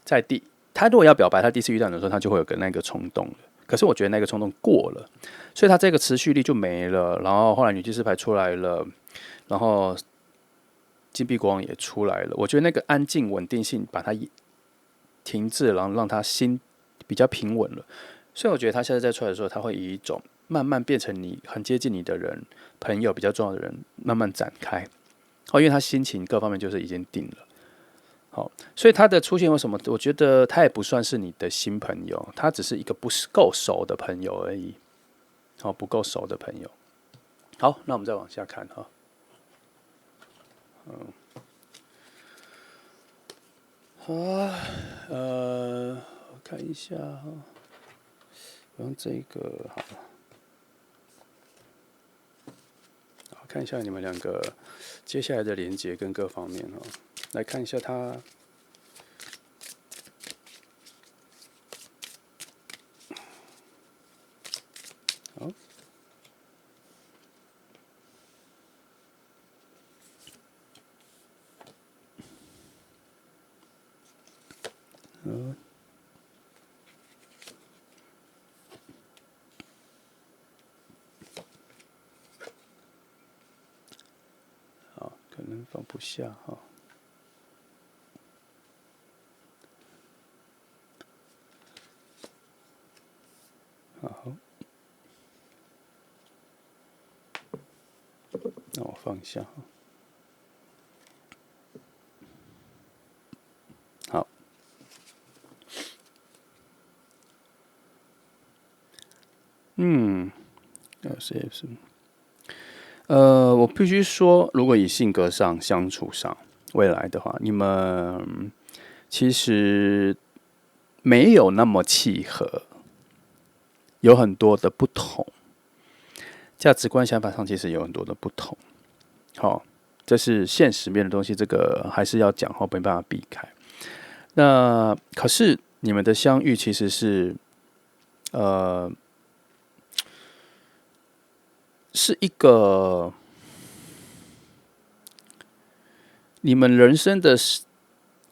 在他如果要表白，他第一次遇到你的时候，他就会有那个冲动了。可是我觉得那个冲动过了，所以他这个持续力就没了。然后后来女祭司牌出来了，然后金币国王也出来了，我觉得那个安静稳定性把它停滞，然后让他心比较平稳了。所以我觉得他现在再出来的时候，他会以一种慢慢变成你很接近你的人、朋友比较重要的人，慢慢展开。因为他心情各方面就是已经定了。好，所以他的出现为什么？我觉得他也不算是你的新朋友，他只是一个不是够熟的朋友而已。好，不够熟的朋友。好，那我们再往下看哈。我看一下哈。用这个好了，好看一下你们两个接下来的连接跟各方面哦，来看一下它。好，可能放不下哈。好，那我放一下哈。好，是。我必须说，如果以性格上、相处上，未来的话，你们其实没有那么契合，有很多的不同，价值观、想法上其实有很多的不同。好，这是现实面的东西，这个还是要讲，没办法避开。那可是你们的相遇其实是，是一个你们人生的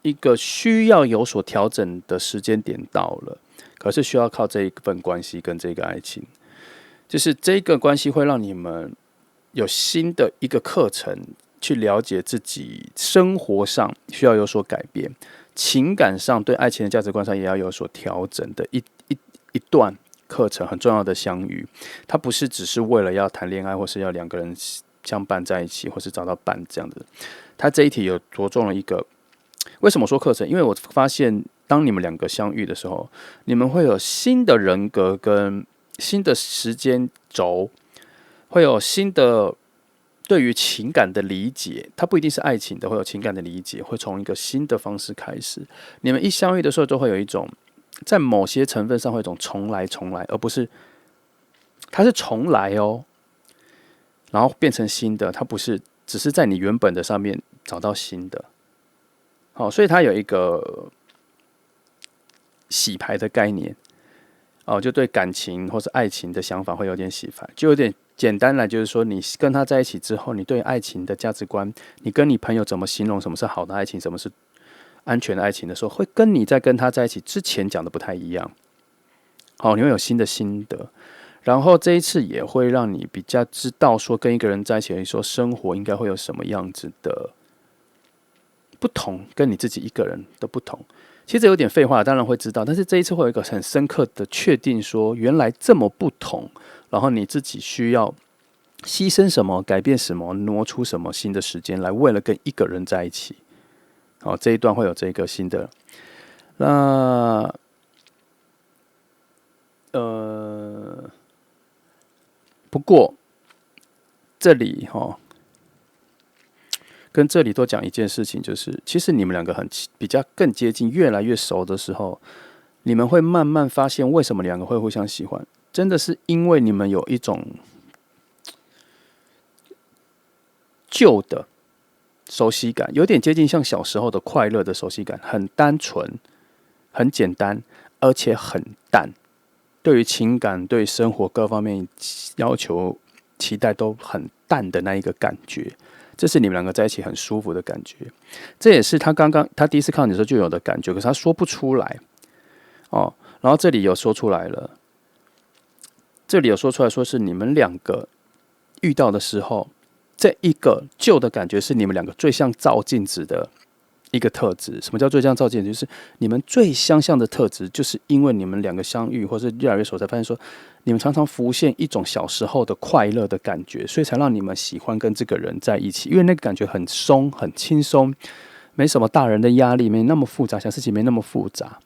一个需要有所调整的时间点到了，可是需要靠这一份关系跟这个爱情，就是这个关系会让你们有新的一个课程，去了解自己生活上需要有所改变，情感上对爱情的价值观上也要有所调整的一段课程，很重要的相遇。它不是只是为了要谈恋爱，或是要两个人相伴在一起，或是找到伴这样的。它这一题有着重了一个，为什么说课程？因为我发现，当你们两个相遇的时候，你们会有新的人格跟新的时间轴，会有新的对于情感的理解。它不一定是爱情的，会有情感的理解，会从一个新的方式开始。你们一相遇的时候，都会有一种在某些成分上会有一种重来，而不是它是重来哦，然后变成新的，它不是只是在你原本的上面找到新的。好，所以它有一个洗牌的概念。就对感情或是爱情的想法会有点洗牌，就有点简单来，就是说你跟他在一起之后，你对爱情的价值观，你跟你朋友怎么形容什么是好的爱情，什么是安全的爱情的时候，会跟你在跟他在一起之前讲的不太一样。好，你会有新的心得，然后这一次也会让你比较知道说跟一个人在一起，说生活应该会有什么样子的不同，跟你自己一个人的不同。其实有点废话，当然会知道，但是这一次会有一个很深刻的确定，说原来这么不同，然后你自己需要牺牲什么、改变什么、挪出什么新的时间来，为了跟一个人在一起。好，这一段会有这个新的。那不过这里跟这里多讲一件事情，就是其实你们两个比较更接近，越来越熟的时候，你们会慢慢发现为什么两个会互相喜欢，真的是因为你们有一种旧的熟悉感，有点接近像小时候的快乐的熟悉感，很单纯、很简单，而且很淡。对于情感、对生活各方面要求、期待都很淡的那一个感觉。这是你们两个在一起很舒服的感觉，这也是他第一次看到你的时候就有的感觉，可是他说不出来然后这里有说出来了，说是你们两个遇到的时候，这一个旧的感觉是你们两个最像照镜子的一个特质。什么叫最像照镜子？就是你们最相像的特质，就是因为你们两个相遇或是越来越熟，才发现说你们常常浮现一种小时候的快乐的感觉，所以才让你们喜欢跟这个人在一起。因为那个感觉很松、很轻松，没什么大人的压力，没那么复杂，想事情没那么复杂。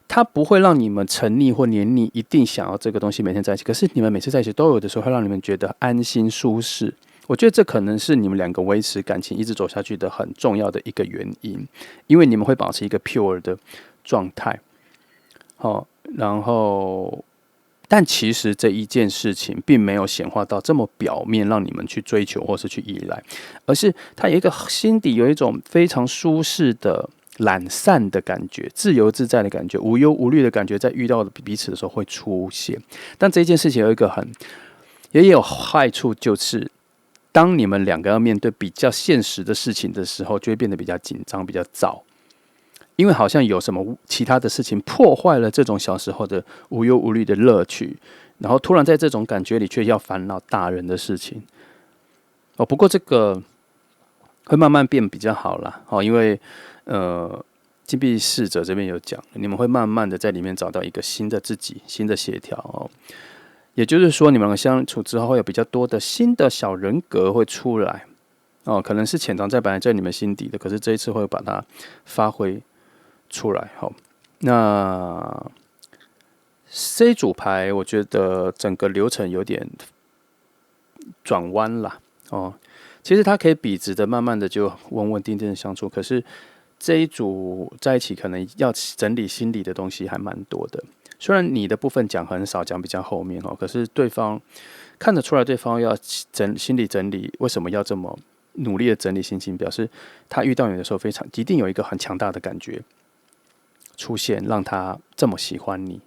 它不会让你们沉溺或黏腻，一定想要这个东西每天在一起。可是你们每次在一起，都有的时候会让你们觉得安心舒适。我觉得这可能是你们两个维持感情一直走下去的很重要的一个原因，因为你们会保持一个 pure 的状态。然后，但其实这一件事情并没有显化到这么表面，让你们去追求或是去依赖，而是它有一个心底有一种非常舒适的懒散的感觉，自由自在的感觉，无忧无虑的感觉，在遇到彼此的时候会出现。但这件事情有一个也有坏处，就是当你们两个要面对比较现实的事情的时候，就会变得比较紧张、比较躁，因为好像有什么其他的事情破坏了这种小时候的无忧无虑的乐趣，然后突然在这种感觉里却要烦恼大人的事情。不过这个会慢慢变比较好啦，因为金币侍者这边有讲，你们会慢慢的在里面找到一个新的自己、新的协调也就是说，你们两个相处之后，会有比较多的新的小人格会出来可能是潜藏在本来在你们心底的，可是这一次会把它发挥出来。那这组牌，我觉得整个流程有点转弯啦其实它可以笔直的、慢慢的就稳稳定定的相处，可是这一组在一起，可能要整理心理的东西还蛮多的。虽然你的部分讲很少，讲比较后面可是对方看得出来，对方要心理整理，为什么要这么努力的整理心情，表示他遇到你的时候一定有一个很强大的感觉出现，让他这么喜欢你，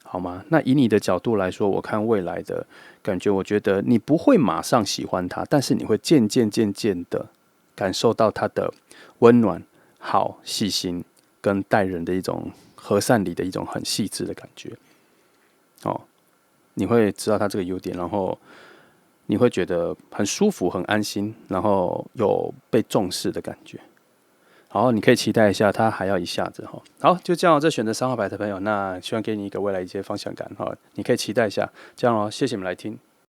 好吗？那以你的角度来说，我看未来的感觉，我觉得你不会马上喜欢他，但是你会渐渐的感受到他的温暖、好、细心跟待人的一种和善里的一种很细致的感觉你会知道他这个优点，然后你会觉得很舒服、很安心，然后有被重视的感觉。好，你可以期待一下，他还要一下子好，就这样，这选择3号牌的朋友，那希望给你一个未来一些方向感你可以期待一下，这样谢谢你们来听。